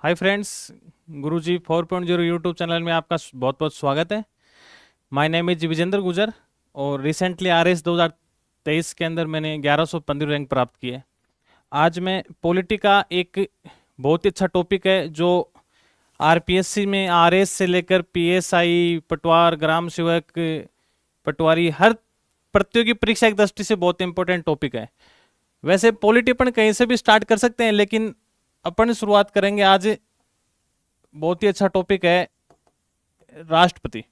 Hi friends, गुरुजी 4.0 YouTube channel में आपका बहुत बहुत स्वागत है। माय नेम इज विजेंद्र गुजर और रिसेंटली आरएस 2023 के अंदर मैंने 1115 रैंक प्राप्त की है। आज मैं पॉलिटी का एक बहुत ही अच्छा टॉपिक है जो आरपीएससी में आरएस से लेकर पीएसआई, पटवार, ग्राम सेवक, पटवारी, हर प्रतियोगी परीक्षा की दृष्टि से बहुत इंपॉर्टेंट टॉपिक है। वैसे पॉलिटी अपन कहीं से भी स्टार्ट कर सकते हैं, लेकिन अपन शुरुआत करेंगे आज बहुत ही अच्छा टॉपिक है राष्ट्रपति।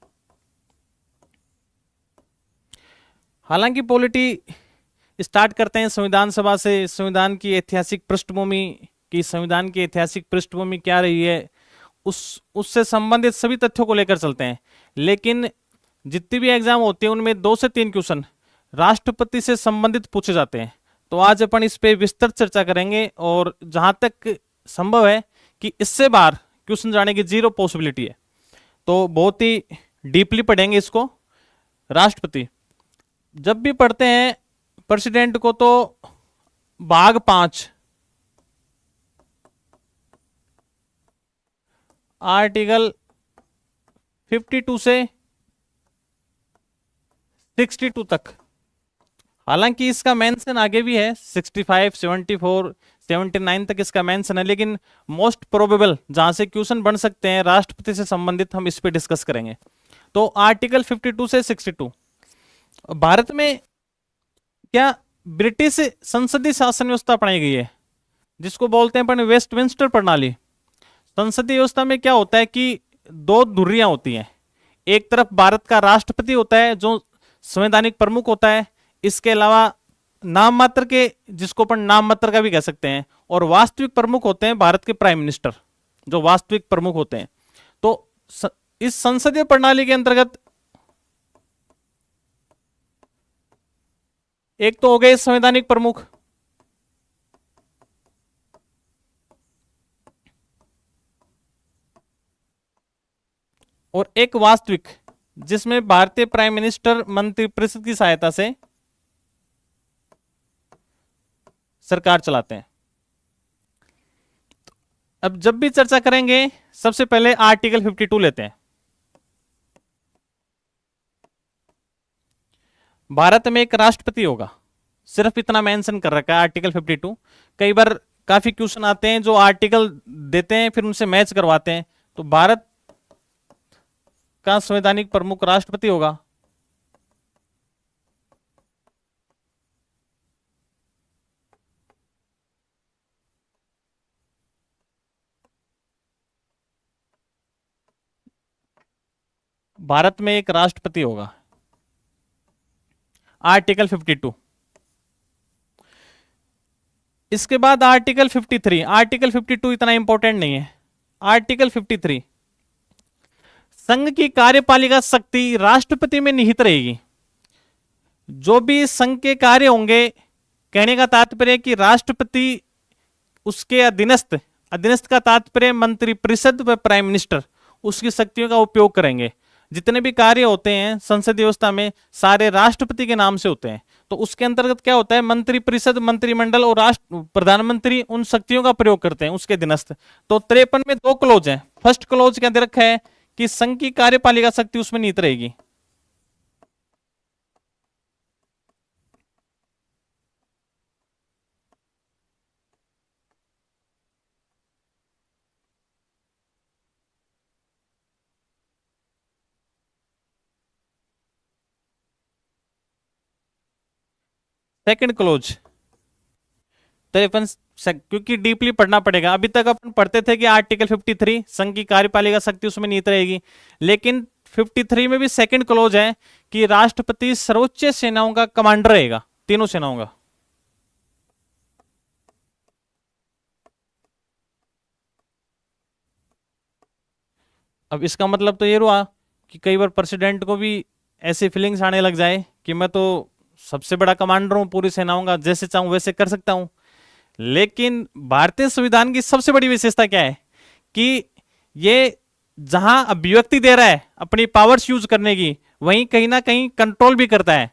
हालांकि पॉलिटी स्टार्ट करते हैं संविधान सभा से, संविधान की ऐतिहासिक पृष्ठभूमि की, संविधान की ऐतिहासिक पृष्ठभूमि क्या रही है उससे संबंधित सभी तथ्यों को लेकर चलते हैं। लेकिन जितनी भी एग्जाम होती है उनमें 2 से 3 क्वेश्चन राष्ट्रपति से संबंधित पूछे जाते हैं। तो आज अपन इस पे विस्तृत चर्चा करेंगे और जहां तक संभव है कि इससे बाहर क्वेश्चन जाने की जीरो पॉसिबिलिटी है, तो बहुत ही डीपली पढ़ेंगे इसको। राष्ट्रपति जब भी पढ़ते हैं प्रेसिडेंट को तो भाग 5 आर्टिकल 52 से 62 तक, हालांकि इसका मेंशन आगे भी है 65, 74, 79 तक इसका मेंशन है, लेकिन मोस्ट प्रोबेबल जहां से क्वेश्चन बन सकते हैं राष्ट्रपति से संबंधित हम इस पे डिस्कस करेंगे। तो आर्टिकल 52 से 62, भारत में क्या ब्रिटिश संसदीय शासन व्यवस्था अपनाई गई है जिसको बोलते हैं अपन वेस्टमिंस्टर प्रणाली। संसदीय व्यवस्था में क्या होता है कि 2 धुरियां होती हैं। एक तरफ भारत का राष्ट्रपति होता है जो संवैधानिक प्रमुख होता है, इसके अलावा नाम मात्र के, जिसको अपन नाम मात्र का भी कह सकते हैं, और वास्तविक प्रमुख होते हैं भारत के प्राइम मिनिस्टर, जो वास्तविक प्रमुख होते हैं। तो इस संसदीय प्रणाली के अंतर्गत एक तो हो गए संवैधानिक प्रमुख, और एक वास्तविक, जिसमें भारतीय प्राइम मिनिस्टर मंत्रिपरिषद की सहायता से सरकार चलाते हैं। अब जब भी चर्चा करेंगे सबसे पहले आर्टिकल 52 लेते हैं। भारत में एक राष्ट्रपति होगा, सिर्फ इतना मेंशन कर रखा है आर्टिकल 52। कई बार काफी क्वेश्चन आते हैं जो आर्टिकल देते हैं फिर उनसे मैच करवाते हैं। तो भारत का संवैधानिक प्रमुख राष्ट्रपति होगा। भारत में एक राष्ट्रपति होगा, आर्टिकल 52। इसके बाद आर्टिकल 53। आर्टिकल 52 इतना इंपॉर्टेंट नहीं है। आर्टिकल 53, संघ की कार्यपालिका शक्ति राष्ट्रपति में निहित रहेगी। जो भी संघ के कार्य होंगे, कहने का तात्पर्य कि राष्ट्रपति उसके अधीनस्थ, अधीनस्थ का तात्पर्य मंत्रिपरिषद व प्राइम मिनिस्टर, उसकी शक्तियों का उपयोग करेंगे। जितने भी कार्य होते हैं संसदीय व्यवस्था में सारे राष्ट्रपति के नाम से होते हैं। तो उसके अंतर्गत क्या होता है, मंत्रिपरिषद, मंत्रिमंडल और राष्ट्र प्रधानमंत्री उन शक्तियों का प्रयोग करते हैं उसके अधीनस्थ। तो 53 में 2 क्लोज है। फर्स्ट क्लोज क्या दे रखा है कि संघ की कार्यपालिका शक्ति उसमें निहित रहेगी। सेकंड क्लोज 53, क्योंकि डीपली पढ़ना पड़ेगा। अभी तक अपन पढ़ते थे कि आर्टिकल 53 संघ की कार्यपालिका शक्ति उसमें निहित रहेगी, लेकिन 53 में भी सेकंड क्लोज है कि राष्ट्रपति सर्वोच्च सेनाओं का कमांडर रहेगा, तीनों सेनाओं का। अब इसका मतलब तो ये हुआ कि कई बार प्रेसिडेंट को भी ऐसी फीलिंग्स आने लग जाए कि मैं तो सबसे बड़ा कमांडर हूं पूरी सेनाओं का, जैसे चाहूं वैसे कर सकता हूं। लेकिन भारतीय संविधान की सबसे बड़ी विशेषता क्या है कि ये जहां अभिव्यक्ति दे रहा है अपनी पावर्स यूज करने की, वहीं कहीं ना कहीं कंट्रोल भी करता है।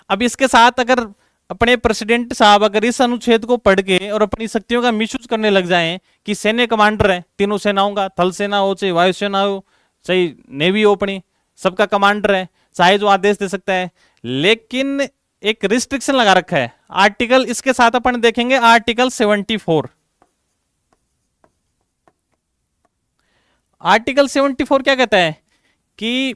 अब इसके साथ अगर अपने प्रेसिडेंट साहब अगर इस अनुच्छेद को पढ़ के और अपनी शक्तियों का मिसयूज करने लग जाएं कि सैन्य कमांडर है तीनों सेनाओं का, थल सेना हो चाहे वायुसेना हो चाहे नेवी हो, अपनी सबका कमांडर है, चाहे जो आदेश दे सकता है, लेकिन एक रिस्ट्रिक्शन लगा रखा है आर्टिकल, इसके साथ अपन देखेंगे आर्टिकल 74। आर्टिकल 74 क्या कहता है कि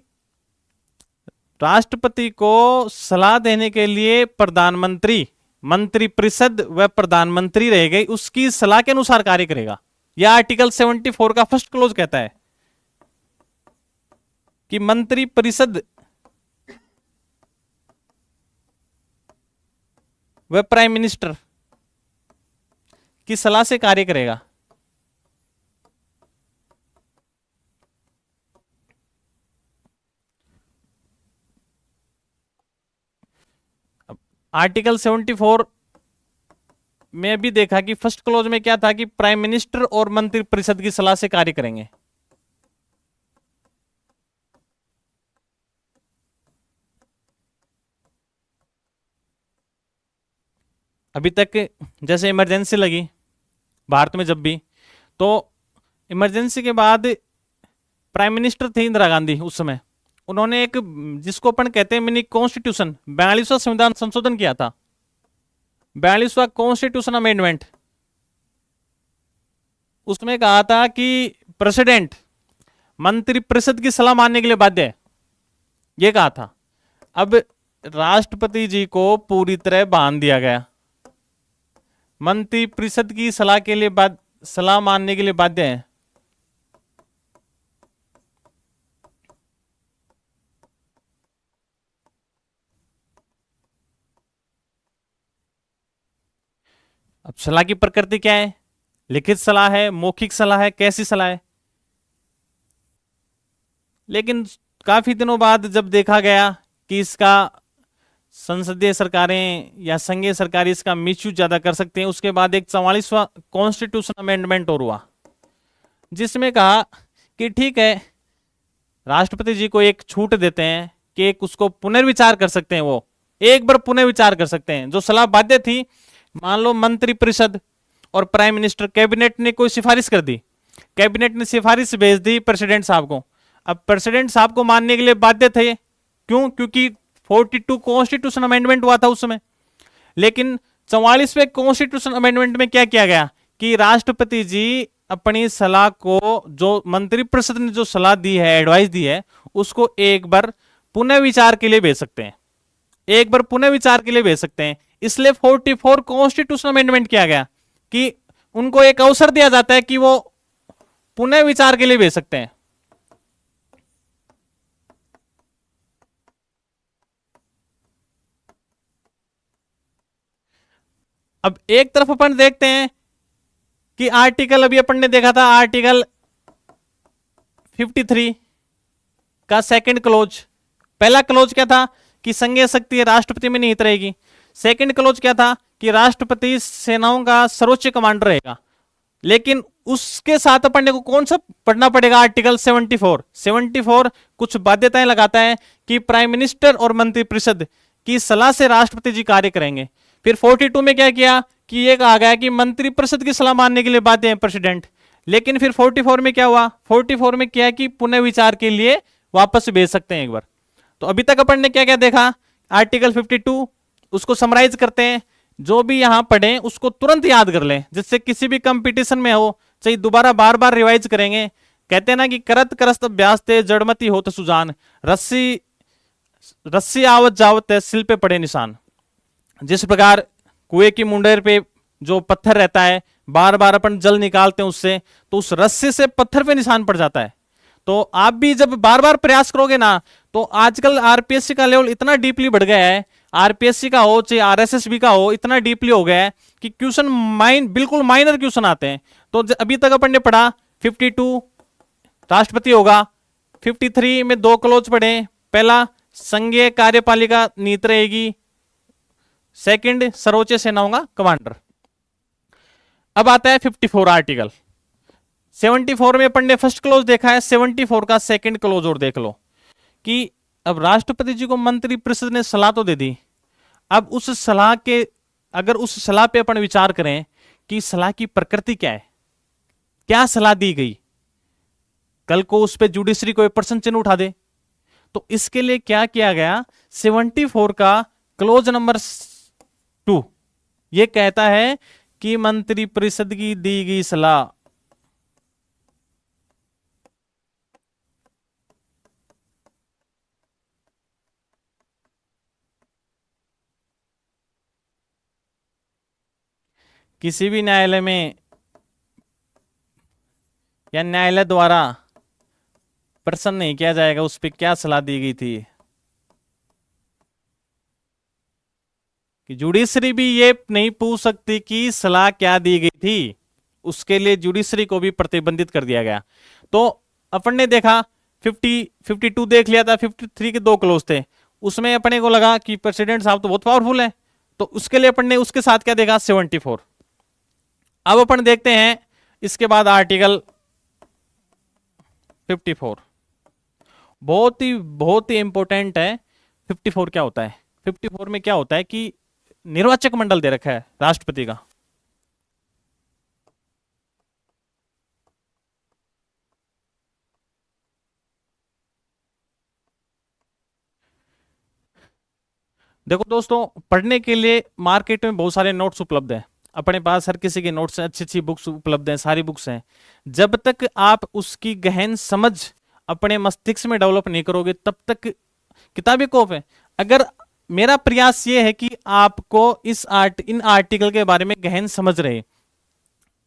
राष्ट्रपति को सलाह देने के लिए प्रधानमंत्री, मंत्रिपरिषद व प्रधानमंत्री रहेगी, उसकी सलाह के अनुसार कार्य करेगा। यह आर्टिकल 74 का फर्स्ट क्लोज कहता है कि मंत्रिपरिषद व प्राइम मिनिस्टर की सलाह से कार्य करेगा। आर्टिकल 74 में भी देखा कि फर्स्ट क्लोज में क्या था कि प्राइम मिनिस्टर और मंत्रिपरिषद की सलाह से कार्य करेंगे। अभी तक जैसे इमरजेंसी लगी भारत में जब भी, तो इमरजेंसी के बाद प्राइम मिनिस्टर थे इंदिरा गांधी, उस समय उन्होंने एक जिसको अपन कहते हैं मिनी कॉन्स्टिट्यूशन 42वां संविधान संशोधन किया था, 42वां कॉन्स्टिट्यूशन अमेंडमेंट। उसमें कहा था कि प्रेसिडेंट मंत्रिपरिषद की सलाह मानने के लिए बाध्य है, यह कहा था। अब राष्ट्रपति जी को पूरी तरह बांध दिया गया, मंत्रिपरिषद की सलाह के लिए सलाह मानने के लिए बाध्य है। अब सलाह की प्रकृति क्या है, लिखित सलाह है, मौखिक सलाह है, कैसी सलाह है। लेकिन काफी दिनों बाद जब देखा गया कि इसका संसदीय सरकारें या संघीय सरकारें इसका मिसयूज ज्यादा कर सकते हैं, उसके बाद एक 44वां कॉन्स्टिट्यूशन अमेंडमेंट और हुआ, जिसमें कहा कि ठीक है राष्ट्रपति जी को एक छूट देते हैं कि एक उसको पुनर्विचार कर सकते हैं, वो एक बार पुनर्विचार कर सकते हैं। जो सलाह बाध्य थी, मान लो मंत्रिपरिषद और प्राइम मिनिस्टर कैबिनेट ने कोई सिफारिश कर दी, कैबिनेट ने सिफारिश भेज दी प्रेसिडेंट साहब को, अब प्रेसिडेंट साहब को मानने के लिए बाध्य थे। क्यों? क्योंकि 42 कॉन्स्टिट्यूशन अमेंडमेंट हुआ था उस समय। लेकिन 44वें कॉन्स्टिट्यूशन अमेंडमेंट में क्या किया गया कि राष्ट्रपति जी अपनी सलाह को, जो मंत्रिपरिषद ने जो सलाह दी है, एडवाइस दी है, उसको एक बार पुनः विचार के लिए भेज सकते हैं, एक बार पुनः विचार के लिए भेज सकते हैं। इसलिए 44 कॉन्स्टिट्यूशन अमेंडमेंट किया गया कि उनको एक अवसर दिया जाता है कि वो पुनः विचार के लिए भेज सकते हैं। अब एक तरफ अपन देखते हैं कि आर्टिकल, अभी अपन ने देखा था आर्टिकल 53 का सेकंड क्लोज। पहला क्लोज क्या था कि संघीय शक्ति राष्ट्रपति में निहित रहेगी। सेकंड क्लोज क्या था कि राष्ट्रपति सेनाओं का सर्वोच्च कमांडर रहेगा। लेकिन उसके साथ अपन को कौन सा पढ़ना पड़ेगा? आर्टिकल 74 कुछ बाध्यताएं लगाता है कि प्राइम मिनिस्टर और मंत्रिपरिषद की सलाह से राष्ट्रपति जी कार्य करेंगे। फिर 42 में क्या किया कि ये कहा गया कि मंत्रिपरिषद की सलाह मानने के लिए बाध्य है प्रेसिडेंट। लेकिन फिर 44 में क्या हुआ? 44 में क्या है कि पुनः विचार के लिए वापस भेज सकते हैं एक बार। तो अभी तक अपन ने क्या क्या देखा? आर्टिकल 52, उसको समराइज करते हैं, जो भी यहां पढ़े उसको तुरंत याद कर लें, जिससे किसी भी कंपटीशन में हो चाहे दोबारा बार बार रिवाइज करेंगे। कहते हैं ना कि करत करस्त अभ्यास ते जड़मती हो तो सुजान, रस्सी आवत जावत है सिल पे पड़े निशान। जिस प्रकार कुएं की मुंडेर पे जो पत्थर रहता है, बार बार अपन जल निकालते हैं उससे, तो उस रस्सी से पत्थर पे निशान पड़ जाता है। तो आप भी जब बार बार प्रयास करोगे ना, तो आजकल आरपीएससी का लेवल इतना डीपली बढ़ गया है, आरपीएससी का हो चाहे आरएसएसबी का हो, इतना डीपली हो गया है कि क्वेश्चन बिल्कुल माइनर क्वेश्चन आते हैं। तो अभी तक अपन ने पढ़ा 52 राष्ट्रपति होगा, 53 में 2 क्लोज पढ़े। पहला, संघीय कार्यपालिका नीति रहेगी, सेकंड, सर्वोच्च सेनाओं का कमांडर। अब आता है 54 आर्टिकल। 74 में अपन ने फर्स्ट क्लोज देखा है, 74 का सेकंड क्लोज और देख लो कि अब राष्ट्रपति जी को मंत्रिपरिषद ने सलाह तो दे दी, अब उस सलाह के, अगर उस सलाह पे अपन विचार करें कि सलाह की प्रकृति क्या है, क्या सलाह दी गई, कल को उस पे जुडिशरी कोई प्रश्न चिन्ह उठा दे, तो इसके लिए क्या किया गया, 74 का क्लोज नंबर 2 ये कहता है कि मंत्रिपरिषद की दी गई सलाह किसी भी न्यायालय में या न्यायालय द्वारा प्रश्न नहीं किया जाएगा उस पर क्या सलाह दी गई थी, कि जुडिशरी भी ये नहीं पूछ सकती कि सलाह क्या दी गई थी, उसके लिए जुडिशरी को भी प्रतिबंधित कर दिया गया। तो अपन ने देखा 52 देख लिया था, 53 के 2 क्लोज थे, उसमें अपने को लगा कि प्रेसिडेंट साहब तो बहुत पावरफुल है, तो उसके लिए अपन ने उसके साथ क्या देखा, 74। अब अपन देखते हैं इसके बाद आर्टिकल 54, बहुत ही इंपॉर्टेंट है। 54 क्या होता है, 54 में क्या होता है कि निर्वाचक मंडल दे रखा है राष्ट्रपति का। देखो दोस्तों, पढ़ने के लिए मार्केट में बहुत सारे नोट्स उपलब्ध हैं, अपने पास हर किसी के नोट्स अच्छी अच्छी बुक्स उपलब्ध हैं, सारी बुक्स हैं। जब तक आप उसकी गहन समझ अपने मस्तिष्क में डेवलप नहीं करोगे तब तक किताबें कॉप है। अगर मेरा प्रयास ये है कि आपको इन आर्टिकल के बारे में गहन समझ रहे,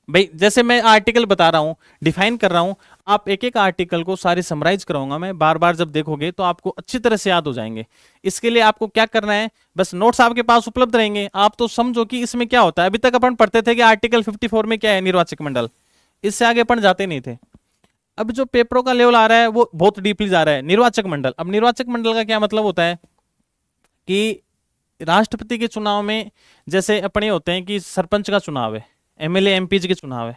भाई जैसे मैं आर्टिकल बता रहा हूं, डिफाइन कर रहा हूं, आप एक एक आर्टिकल को सारे समराइज कराऊंगा मैं, बार बार जब देखोगे तो आपको अच्छी तरह से याद हो जाएंगे। इसके लिए आपको क्या करना है, बस नोट्स आपके पास उपलब्ध रहेंगे, आप तो समझो कि इसमें क्या होता है। अभी तक अपन पढ़ते थे कि आर्टिकल 54 में क्या है, निर्वाचक मंडल, इससे आगे अपन जाते नहीं थे। अब जो पेपरों का लेवल आ रहा है वो बहुत डीपली जा रहा है, निर्वाचक मंडल। अब निर्वाचक मंडल का क्या मतलब होता है कि राष्ट्रपति के चुनाव में जैसे अपने होते हैं कि सरपंच का चुनाव है, एमएलए एमपी के चुनाव है,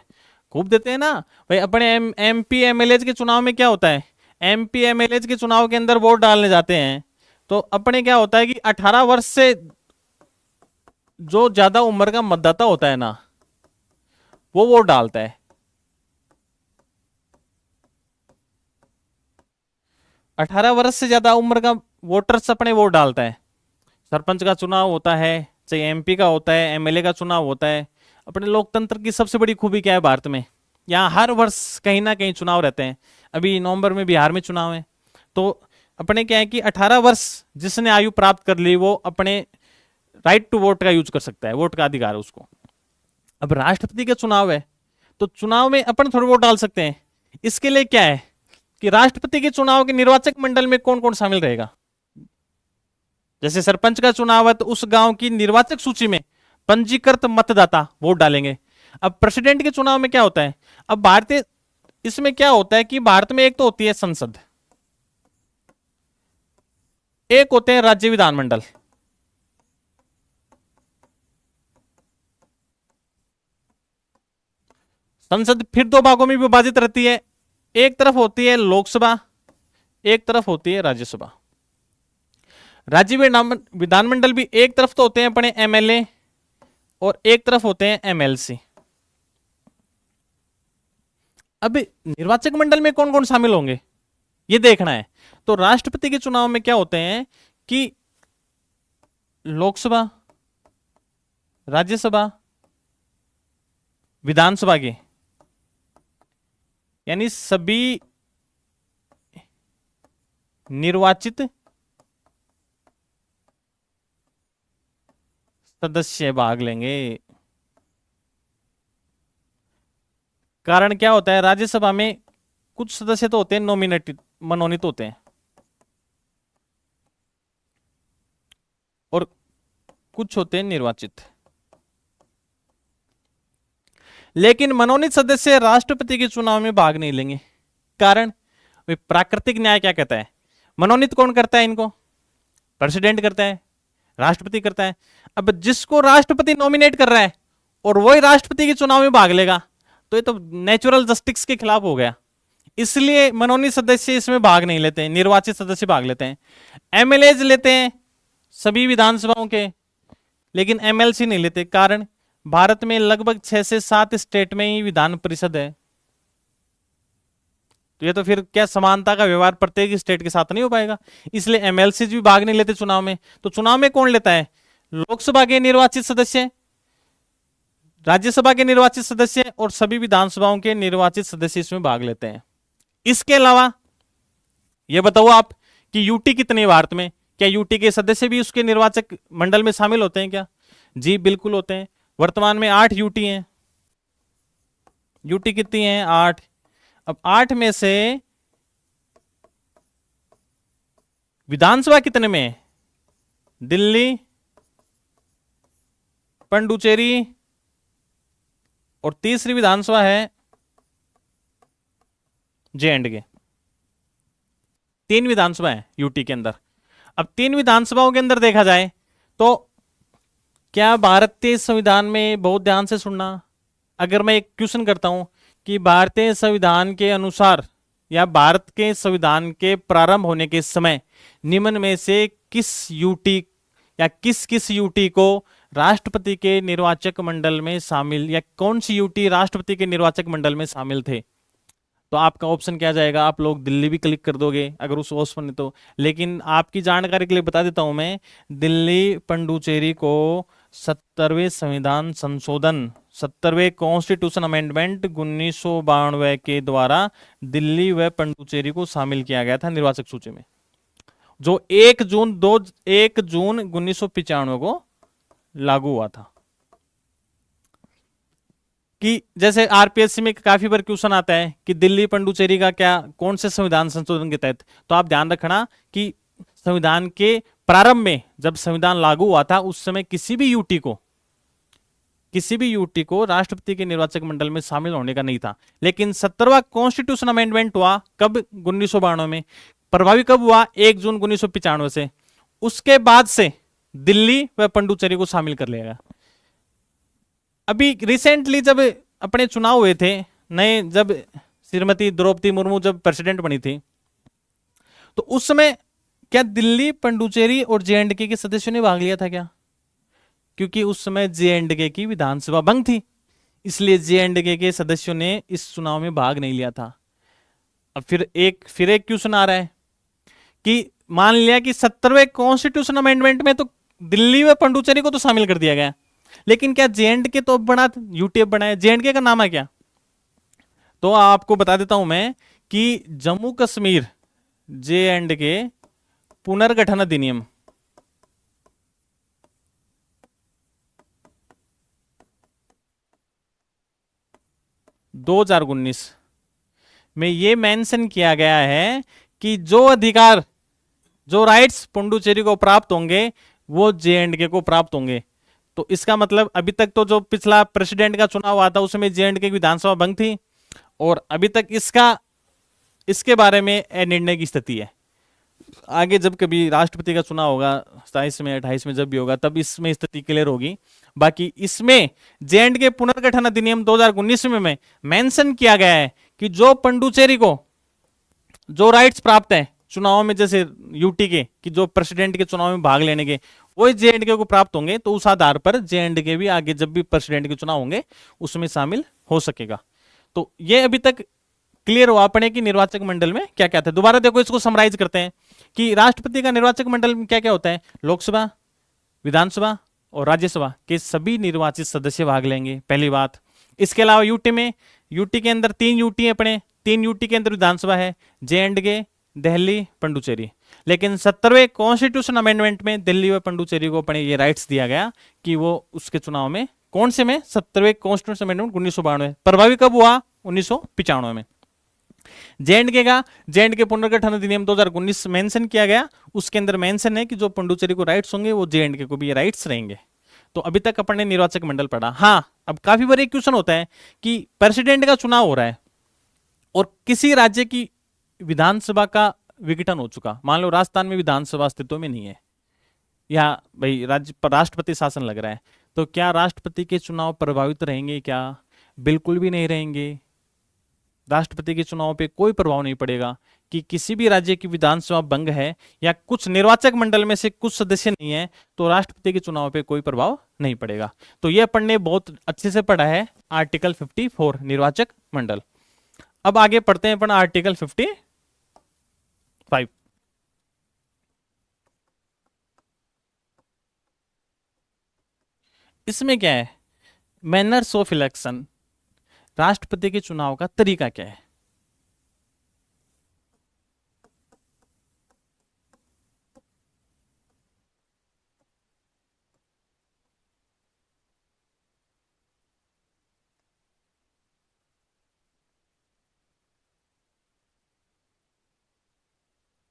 खूब देते हैं ना भाई। अपने एमपी एमएलए के चुनाव में क्या होता है, एमपी एमएलए के चुनाव के अंदर वोट डालने जाते हैं, तो अपने क्या होता है कि 18 वर्ष से जो ज्यादा उम्र का मतदाता होता है ना, वो वोट डालता है। 18 वर्ष से ज्यादा उम्र का वोटर्स अपने वोट डालता है। सरपंच का चुनाव होता है, चाहे एमपी का होता है, एमएलए का चुनाव होता है। अपने लोकतंत्र की सबसे बड़ी खूबी क्या है भारत में, यहाँ हर वर्ष कहीं ना कहीं चुनाव रहते हैं। अभी नवंबर में बिहार में चुनाव है, तो अपने क्या है कि 18 वर्ष जिसने आयु प्राप्त कर ली वो अपने राइट टू वोट का यूज कर सकता है, वोट का अधिकार है उसको। अब राष्ट्रपति का चुनाव है तो चुनाव में अपन थोड़े वोट डाल सकते हैं। इसके लिए क्या है कि राष्ट्रपति के चुनाव के निर्वाचक मंडल में कौन कौन शामिल रहेगा। जैसे सरपंच का चुनाव है तो उस गांव की निर्वाचक सूची में पंजीकृत मतदाता वोट डालेंगे। अब प्रेसिडेंट के चुनाव में क्या होता है, अब भारतीय इसमें क्या होता है कि भारत में एक तो होती है संसद, एक होते हैं राज्य विधानमंडल। संसद फिर 2 भागों में विभाजित रहती है, एक तरफ होती है लोकसभा, एक तरफ होती है राज्यसभा। राज्य विधानमंडल भी एक तरफ तो होते हैं अपने एमएलए और एक तरफ होते हैं एमएलसी। अब निर्वाचक मंडल में कौन कौन शामिल होंगे ये देखना है। तो राष्ट्रपति के चुनाव में क्या होते हैं कि लोकसभा, राज्यसभा, विधानसभा के, यानी सभी निर्वाचित सदस्य भाग लेंगे। कारण क्या होता है, राज्यसभा में कुछ सदस्य तो होते हैं नॉमिनेटेड, मनोनीत होते हैं, और कुछ होते हैं निर्वाचित। लेकिन मनोनीत सदस्य राष्ट्रपति के चुनाव में भाग नहीं लेंगे। कारण प्राकृतिक न्याय क्या कहता है, मनोनीत कौन करता है इनको, प्रेसिडेंट करता है, राष्ट्रपति करता है। अब जिसको राष्ट्रपति नॉमिनेट कर रहा है और वही राष्ट्रपति के चुनाव में भाग लेगा तो ये तो नेचुरल जस्टिस के खिलाफ हो गया। इसलिए मनोनीत सदस्य इसमें भाग नहीं लेते हैं, निर्वाचित सदस्य भाग लेते हैं। एमएलए लेते हैं सभी विधानसभाओं के, लेकिन एमएलसी नहीं लेते। कारण भारत में लगभग 6 से 7 स्टेट में ही विधान परिषद है। तो ये तो फिर क्या समानता का व्यवहार प्रत्येक स्टेट के साथ नहीं हो पाएगा, इसलिए एमएलसी भी भाग नहीं लेते चुनाव में। तो चुनाव में कौन लेता है? लोकसभा के निर्वाचित सदस्य, राज्यसभा के निर्वाचित सदस्य और सभी विधानसभाओं के निर्वाचित सदस्य इसमें भाग लेते हैं। इसके अलावा ये बताओ आप कि यूटी कितने भारत में? क्या यूटी के सदस्य भी उसके निर्वाचक मंडल में शामिल होते हैं क्या? जी बिल्कुल होते हैं। वर्तमान में 8 यूटी हैं। यूटी कितनी हैं? 8। अब 8 में से विधानसभा कितने में है? दिल्ली, पंडुचेरी और तीसरी विधानसभा है जे&के। 3 विधानसभा है यूटी के अंदर। अब 3 विधानसभाओं के अंदर देखा जाए तो क्या भारतीय संविधान में, बहुत ध्यान से सुनना, अगर मैं एक क्वेश्चन करता हूं कि भारतीय संविधान के अनुसार या भारत के संविधान के प्रारंभ होने के समय निम्न में से किस यूटी या किस किस यूटी को राष्ट्रपति के निर्वाचक मंडल में शामिल, या कौन सी यूटी राष्ट्रपति के निर्वाचक मंडल में शामिल थे? तो आपका ऑप्शन क्या जाएगा? आप लोग दिल्ली भी क्लिक कर दोगे अगर उस ऑप्शन में तो, लेकिन आपकी जानकारी के लिए बता देता हूं मैं, दिल्ली पंडुचेरी को 70वें संविधान संशोधन, 70वें कॉन्स्टिट्यूशन अमेंडमेंट 1992 के द्वारा दिल्ली व पंडुचेरी को शामिल किया गया था निर्वाचक सूची में, जो 1 जून 1995 को लागू हुआ था। कि जैसे आरपीएससी में काफी बार क्वेश्चन आता है कि दिल्ली पंडुचेरी का क्या, कौन से संविधान संशोधन के तहत, तो आप ध्यान रखना कि संविधान के प्रारंभ में जब संविधान लागू हुआ था उस समय किसी भी यूटी को राष्ट्रपति के निर्वाचक मंडल में शामिल होने का नहीं था। लेकिन 70वां कॉन्स्टिट्यूशन अमेंडमेंट हुआ कब? 1992 में। प्रभावी कब हुआ? 1 जून 1995 से। उसके बाद से दिल्ली व पंडुचेरी को शामिल कर लिया गया। अभी रिसेंटली जब अपने चुनाव हुए थे नए, जब श्रीमती द्रौपदी मुर्मू जब प्रेसिडेंट बनी थी, तो उस समय क्या दिल्ली, पंडुचेरी और जे&के के सदस्यों ने भाग लिया था क्या? क्योंकि उस समय जे&के की विधानसभा भंग थी, इसलिए जे&के के सदस्यों ने इस चुनाव में भाग नहीं लिया था। अब फिर एक क्वेश्चन आ रहा है कि मान लिया कि 70वें कॉन्स्टिट्यूशन अमेंडमेंट में तो दिल्ली व पंडुचेरी को तो शामिल कर दिया गया, लेकिन क्या जे&के तो बना, यूटी बनाया, जे&के का नाम है क्या? तो आपको बता देता हूं मैं कि जम्मू कश्मीर जे&के पुनर्गठन अधिनियम 2019 में ये मेंशन किया गया है कि जो अधिकार, जो राइट्स पुडुचेरी को प्राप्त होंगे वो जे&के को प्राप्त होंगे। तो इसका मतलब अभी तक तो जो पिछला प्रेसिडेंट का चुनाव हुआ था उसमें जे&के की विधानसभा भंग थी, और अभी तक इसके बारे में निर्णय की स्थिति है। आगे जब कभी राष्ट्रपति का चुनाव होगा 27 में 28 में जब भी होगा तब इसमें स्थिति क्लियर होगी। बाकी इसमें जे&के पुनर्गठन अधिनियम 2019 में मेंशन किया गया है कि जो पंडुचेरी को जो राइट्स प्राप्त है चुनाव में, जैसे यूटी के कि जो प्रेसिडेंट के चुनाव में भाग लेने के, वही जे&के को प्राप्त होंगे, तो उस आधार पर जे&के भी आगे जब भी प्रेसिडेंट के चुनाव होंगे उसमें शामिल हो सकेगा। तो ये अभी तक क्लियर हुआ अपने की निर्वाचक मंडल में क्या क्या था। दोबारा देखो, इसको समराइज करते हैं कि राष्ट्रपति का निर्वाचक मंडल में क्या क्या होता है। लोकसभा, विधानसभा और राज्यसभा के सभी निर्वाचित सदस्य भाग लेंगे, पहली बात। इसके अलावा यूटी के अंदर 3 यूटी है अपने, 3 यूटी के अंदर विधानसभा है, जे&के, दिल्ली, पंडुचेरी। लेकिन 70वें कॉन्स्टिट्यूशन अमेंडमेंट में दिल्ली व पंडुचेरी को अपने ये राइट्स दिया गया कि वो उसके चुनाव में, कौन से में? 70वें कॉन्स्टिट्यूशन अमेंडमेंट 1992। प्रभावी कब हुआ? 1995 में। जे&के पुनर्गठन अधिनियम 2019 मेंशन किया गया, उसके अंदर मेंशन है कि जो पंडुचेरी को राइट्स होंगे वो जे&के को भी ये राइट्स रहेंगे। तो अभी तक अपन ने निर्वाचक मंडल पढ़ा। हाँ, अब काफी बार एक क्वेश्चन होता है कि प्रेसिडेंट का चुनाव हो रहा है और किसी राज्य की विधानसभा का विघटन हो चुका, मान लो राजस्थान में विधानसभा अस्तित्व में नहीं है, या भाई राज्य पर राष्ट्रपति शासन लग रहा है, तो क्या राष्ट्रपति के चुनाव प्रभावित रहेंगे क्या? बिल्कुल भी नहीं रहेंगे। राष्ट्रपति के चुनाव पे कोई प्रभाव नहीं पड़ेगा, कि किसी भी राज्य की विधानसभा भंग है या कुछ निर्वाचक मंडल में से कुछ सदस्य नहीं है तो राष्ट्रपति के चुनाव पे कोई प्रभाव नहीं पड़ेगा। तो यह अपन ने बहुत अच्छे से पढ़ा है आर्टिकल 54 निर्वाचक मंडल। अब आगे पढ़ते हैं अपन आर्टिकल 55। इसमें क्या है, मैनर्स ऑफ इलेक्शन, राष्ट्रपति के चुनाव का तरीका क्या है।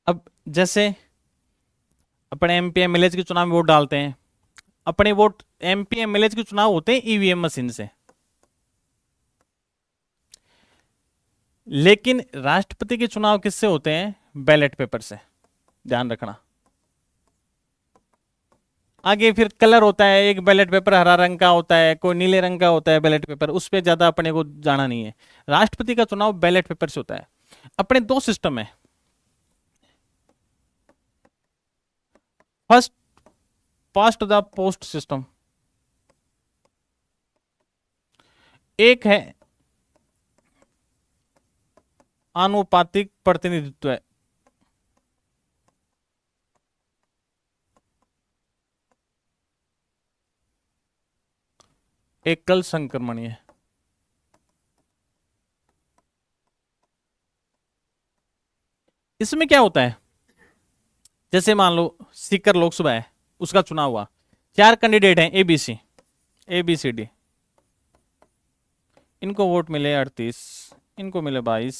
अब जैसे अपने एमपी एमएलए के चुनाव में वोट डालते हैं, अपने वोट एमपी एमएलए के चुनाव होते हैं ईवीएम मशीन से, लेकिन राष्ट्रपति के चुनाव किससे होते हैं, बैलेट पेपर से, ध्यान रखना। आगे फिर कलर होता है, एक बैलेट पेपर हरा रंग का होता है, कोई नीले रंग का होता है बैलेट पेपर, उस पर ज्यादा अपने को जाना नहीं है। राष्ट्रपति का चुनाव बैलेट पेपर से होता है। अपने दो सिस्टम है, first past the post system, एक है आनुपातिक प्रतिनिधित्व है, एकल संक्रमणीय। इसमें क्या होता है, जैसे मान लो सीकर लोकसभा है, उसका चुनाव हुआ, 4 कैंडिडेट हैं ABCD, इनको वोट मिले 38, इनको मिले 22,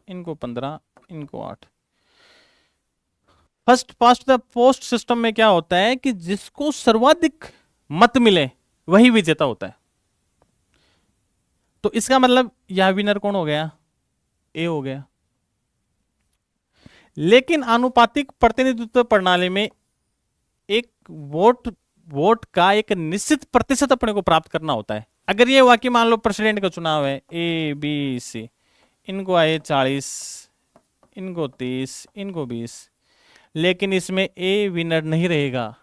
इनको 15, इनको 8। First past the post system में क्या होता है कि जिसको सर्वाधिक मत मिले वही विजेता होता है। तो इसका मतलब यह विनर कौन हो गया, ए हो गया। लेकिन आनुपातिक प्रतिनिधित्व प्रणाली में एक वोट का एक निश्चित प्रतिशत अपने को प्राप्त करना होता है। अगर ये हुआ कि मान लो प्रेसिडेंट का चुनाव है, ABC, इनको आए 40, इनको 30, इनको 20, लेकिन इसमें ए विनर नहीं रहेगा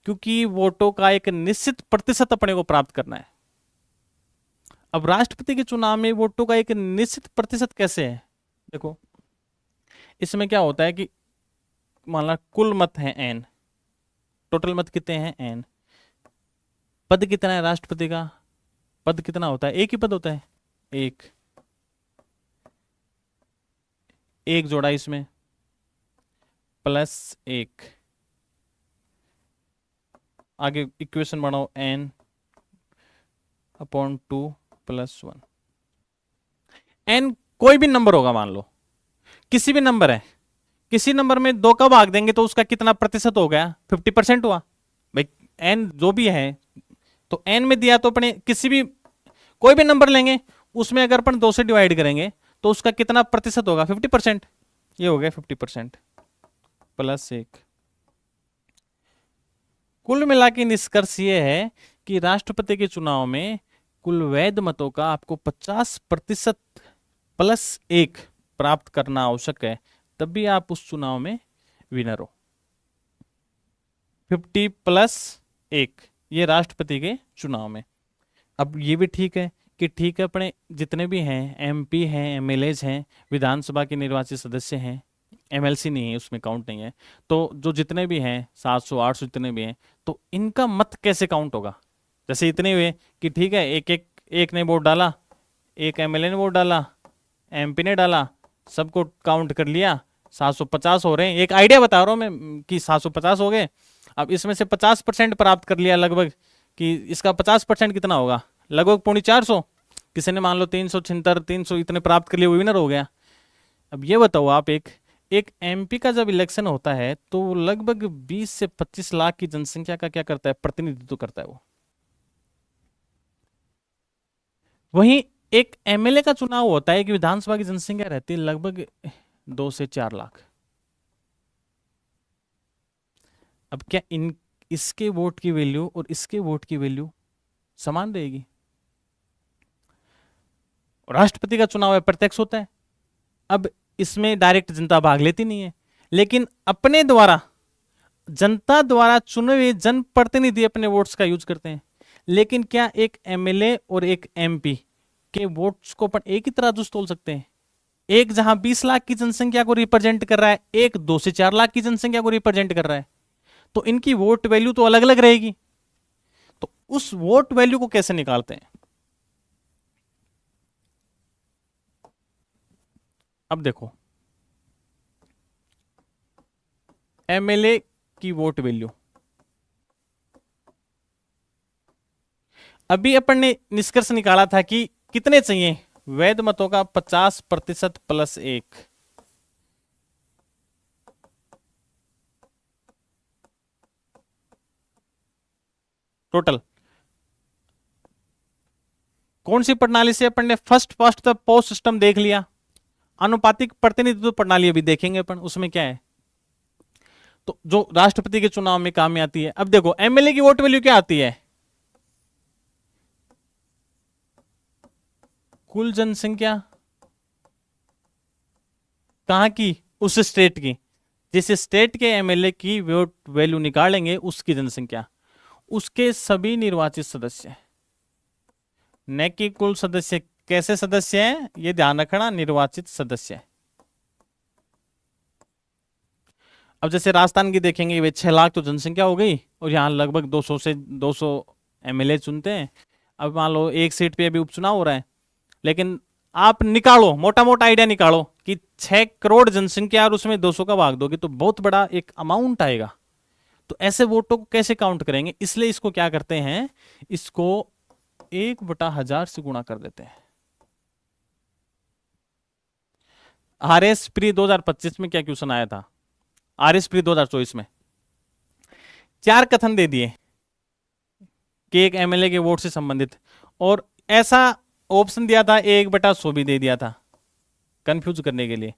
क्योंकि वोटों का एक निश्चित प्रतिशत अपने को प्राप्त करना है। अब राष्ट्रपति के चुनाव में वोटों का एक निश्चित प्रतिशत कैसे है, देखो इसमें क्या होता है कि मान लो कुल मत है n, टोटल मत कितने हैं n, पद कितना है राष्ट्रपति का, पद कितना होता है, एक ही पद होता है, एक जोड़ा इसमें +1, आगे इक्वेशन बनाओ n/2 + 1। n कोई भी नंबर होगा, मान लो किसी भी नंबर है, किसी नंबर में 2 का भाग देंगे तो उसका कितना प्रतिशत हो गया, 50% हुआ भाई। n जो भी है तो n में दिया तो अपने किसी भी कोई भी नंबर लेंगे उसमें अगर अपन 2 से डिवाइड करेंगे तो उसका कितना प्रतिशत होगा, 50%। ये हो गया 50% +1। कुल मिला के निष्कर्ष ये है कि राष्ट्रपति के चुनाव में कुल वैध मतों का आपको 50% +1 प्राप्त करना आवश्यक है, तब भी आप उस चुनाव में विनर हो। 50 + 1 ये राष्ट्रपति के चुनाव में। अब ये भी ठीक है कि ठीक है अपने जितने भी हैं MP हैं, MLAs हैं, विधानसभा के निर्वाचित सदस्य हैं, MLC नहीं है उसमें काउंट नहीं है, तो जो जितने भी हैं 700 800 जितने भी हैं, तो इनका मत कैसे काउंट होगा। जैसे इतने हुए कि ठीक है एक ने वोट डाला, एक MLA ने वोट डाला, MP ने डाला, सबको काउंट कर लिया, 750 हो रहे हैं। एक आइडिया बता रहा हूं मैं कि 750 हो गए। अब इसमें से 50% प्राप्त कर लिया लगभग, कि इसका 50% कितना होगा, लगभग 450। किसी ने मान लो 376 300 इतने प्राप्त कर लिए, वो विनर हो गया। अब ये बताओ आप, एक MP का जब इलेक्शन होता है तो लगभग 20 से 25 लाख की जनसंख्या का क्या करता है, प्रतिनिधित्व करता है वो। वहीं एक MLA का चुनाव होता है कि विधानसभा की जनसंख्या रहती है लगभग 2 से 4 लाख। अब क्या इसके वोट की वैल्यू और इसके वोट की वैल्यू समान रहेगी। राष्ट्रपति का चुनाव है प्रत्यक्ष होता है। अब इसमें डायरेक्ट जनता भाग लेती नहीं है, लेकिन अपने द्वारा, जनता द्वारा चुने हुए जनप्रतिनिधि अपने वोट्स का यूज करते हैं। लेकिन क्या एक एमएलए और एक एमपी के वोट्स को अपन एक ही तरह से तोल सकते हैं? एक जहां 20 लाख की जनसंख्या को रिप्रेजेंट कर रहा है, एक 2 से 4 लाख की जनसंख्या को रिप्रेजेंट कर रहा है, तो इनकी वोट वैल्यू तो अलग अलग रहेगी। तो उस वोट वैल्यू को कैसे निकालते हैं? अब देखो, एमएलए की वोट वैल्यू, अभी अपन ने निष्कर्ष निकाला था कि कितने चाहिए, वैध मतों का 50% प्लस 1, टोटल। कौन सी प्रणाली से? अपन ने first past the post system देख लिया, अनुपातिक प्रतिनिधित्व प्रणाली अभी देखेंगे अपन, उसमें क्या है, तो जो राष्ट्रपति के चुनाव में काम में आती है। अब देखो एमएलए की वोट वैल्यू क्या आती है, कुल जनसंख्या कहां की, उस स्टेट की, जिस स्टेट के एमएलए की वोट वैल्यू निकालेंगे उसकी जनसंख्या, उसके सभी निर्वाचित सदस्य, न कि कुल सदस्य। कैसे सदस्य हैं ये ध्यान रखना, निर्वाचित सदस्य। अब जैसे राजस्थान की देखेंगे, वे 6 लाख तो जनसंख्या हो गई, और यहाँ लगभग 200 से 200 एमएलए चुनते हैं। अब मान लो एक सीट पे अभी उपचुनाव हो रहा है, लेकिन आप निकालो, मोटा मोटा आइडिया निकालो कि 6 करोड़ जनसंख्या और उसमें 200 का भाग दोगे तो बहुत बड़ा एक अमाउंट आएगा। तो ऐसे वोटों को कैसे काउंट करेंगे? इसलिए इसको क्या करते हैं, इसको 1/1000 से गुणा कर देते हैं। आरएस प्री 2025 में क्या क्वेश्चन आया था, आरएस प्री 2024 में 4 कथन दे दिए कि एक एमएलए के वोट से संबंधित, और ऐसा ऑप्शन दिया था 1/100 भी दे दिया था कंफ्यूज करने के लिए।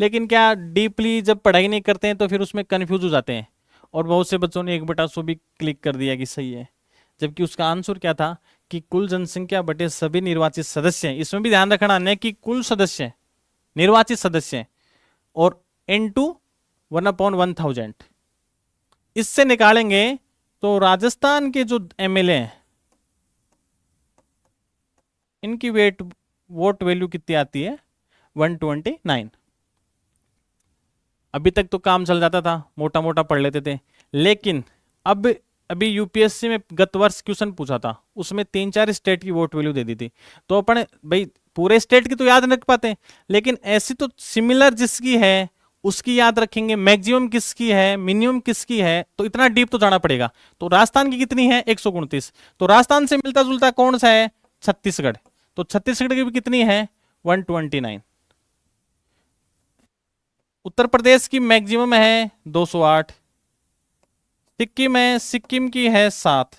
लेकिन क्या डीपली जब पढ़ाई नहीं करते हैं तो फिर उसमें कंफ्यूज हो जाते हैं, और बहुत से बच्चों ने 1/100 भी क्लिक कर दिया कि सही है, जबकि उसका आंसर क्या था कि कुल जनसंख्या बटे सभी निर्वाचित सदस्य। इसमें भी ध्यान रखना, न कि कुल सदस्य, निर्वाचित सदस्य, और इनटू 1/1000। इससे निकालेंगे तो राजस्थान के जो एमएलए हैं इनकी वोट वैल्यू कितनी आती है, 129। अभी तक तो काम चल जाता था, मोटा मोटा पढ़ लेते थे, लेकिन अब अभी यूपीएससी में गत वर्ष क्वेश्चन पूछा था, उसमें 3-4 स्टेट की वोट वैल्यू दे दी थी। तो अपन भाई पूरे स्टेट की तो याद नहीं रख पाते, लेकिन ऐसी तो सिमिलर जिसकी है उसकी याद रखेंगे, मैक्सिमम किसकी है, मिनिमम किसकी है, तो इतना डीप तो जाना पड़ेगा। तो राजस्थान की कितनी है, 129। तो राजस्थान से मिलता जुलता कौन सा है, छत्तीसगढ़। तो छत्तीसगढ़ की भी कितनी है, 129। उत्तर प्रदेश की मैक्सिमम है 208, सिक्किम है, सिक्किम की है 7,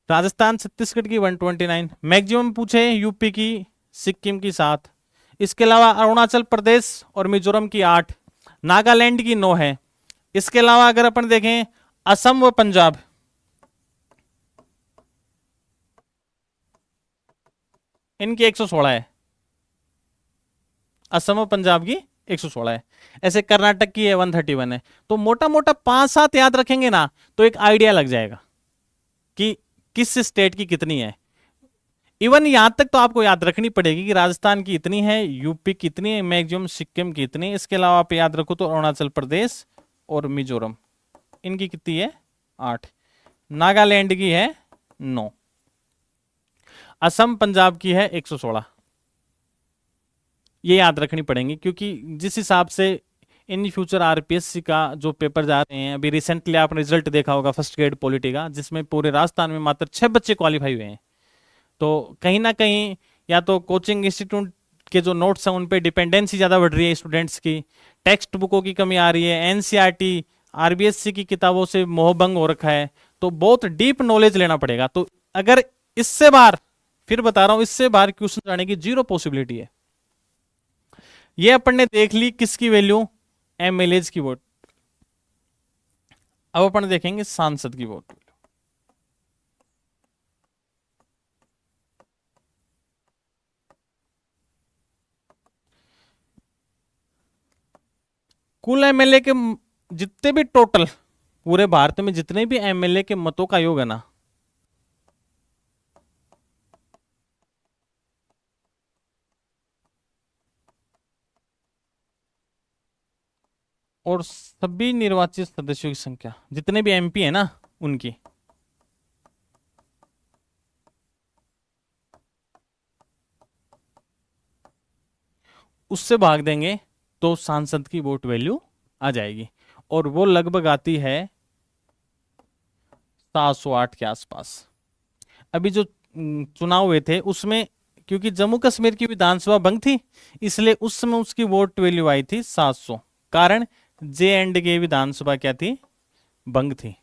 राजस्थान छत्तीसगढ़ की 129 मैक्सिमम पूछे, यूपी की, सिक्किम की 7, इसके अलावा अरुणाचल प्रदेश और मिजोरम की 8, नागालैंड की 9 है। इसके अलावा अगर अपन देखें असम व पंजाब, इनकी 116 है, असम और पंजाब की 116 है। ऐसे कर्नाटक की है 131 है। तो मोटा मोटा 5-7 याद रखेंगे ना तो एक आइडिया लग जाएगा कि किस स्टेट की कितनी है। इवन यहां तक तो आपको याद रखनी पड़ेगी कि राजस्थान की इतनी है, यूपी की इतनी है मैक्सिमम, सिक्किम की इतनी। इसके अलावा आप याद रखो तो अरुणाचल प्रदेश और मिजोरम, इनकी कितनी है, 8, नागालैंड की है 9, असम पंजाब की है 116। ये याद रखनी पड़ेंगी, क्योंकि जिस हिसाब से इन फ्यूचर आरपीएससी का जो पेपर जा रहे हैं, अभी रिसेंटली आपने रिजल्ट देखा होगा फर्स्ट ग्रेड पॉलिटी का, जिसमें पूरे राजस्थान में मात्र 6 बच्चे क्वालिफाई हुए हैं। तो कहीं ना कहीं या तो कोचिंग इंस्टीट्यूट के जो नोट्स हैं उन पे डिपेंडेंसी ज़्यादा बढ़ रही है स्टूडेंट्स की, टेक्स्ट बुकों की कमी आ रही है, एनसीईआरटी आरबीएससी की किताबों से मोहभंग हो रखा है। तो बहुत डीप नॉलेज लेना पड़ेगा। तो अगर इससे बाहर, फिर बता रहा हूं, इससे बाहर क्वेश्चन जाने की 0 पॉसिबिलिटी है। ये अपन ने देख ली किसकी वैल्यू, एमएलएज की वोट। अब अपन देखेंगे सांसद की वोट। कुल एमएलए के जितने भी टोटल पूरे भारत में जितने भी एमएलए के मतों का योग है ना, और सभी निर्वाचित सदस्यों की संख्या, जितने भी एमपी है ना उनकी, उससे भाग देंगे तो सांसद की वोट वैल्यू आ जाएगी, और वो लगभग आती है 708 के आसपास। अभी जो चुनाव हुए थे उसमें, क्योंकि जम्मू कश्मीर की विधानसभा भंग थी, इसलिए उस समय उसकी वोट वैल्यू आई थी 700। कारण जे एंड के विधानसभा क्या थी, भंग थी।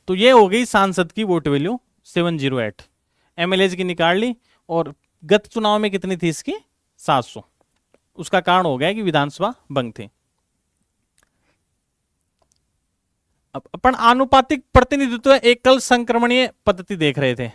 तो ये हो गई सांसद की वोट वैल्यू 708। एमएलए की निकाल ली, और गत चुनाव में कितनी थी इसकी, 700। उसका कारण हो गया कि विधानसभा भंग थी। अब अपन आनुपातिक प्रतिनिधित्व एकल संक्रमणीय पद्धति देख रहे थे।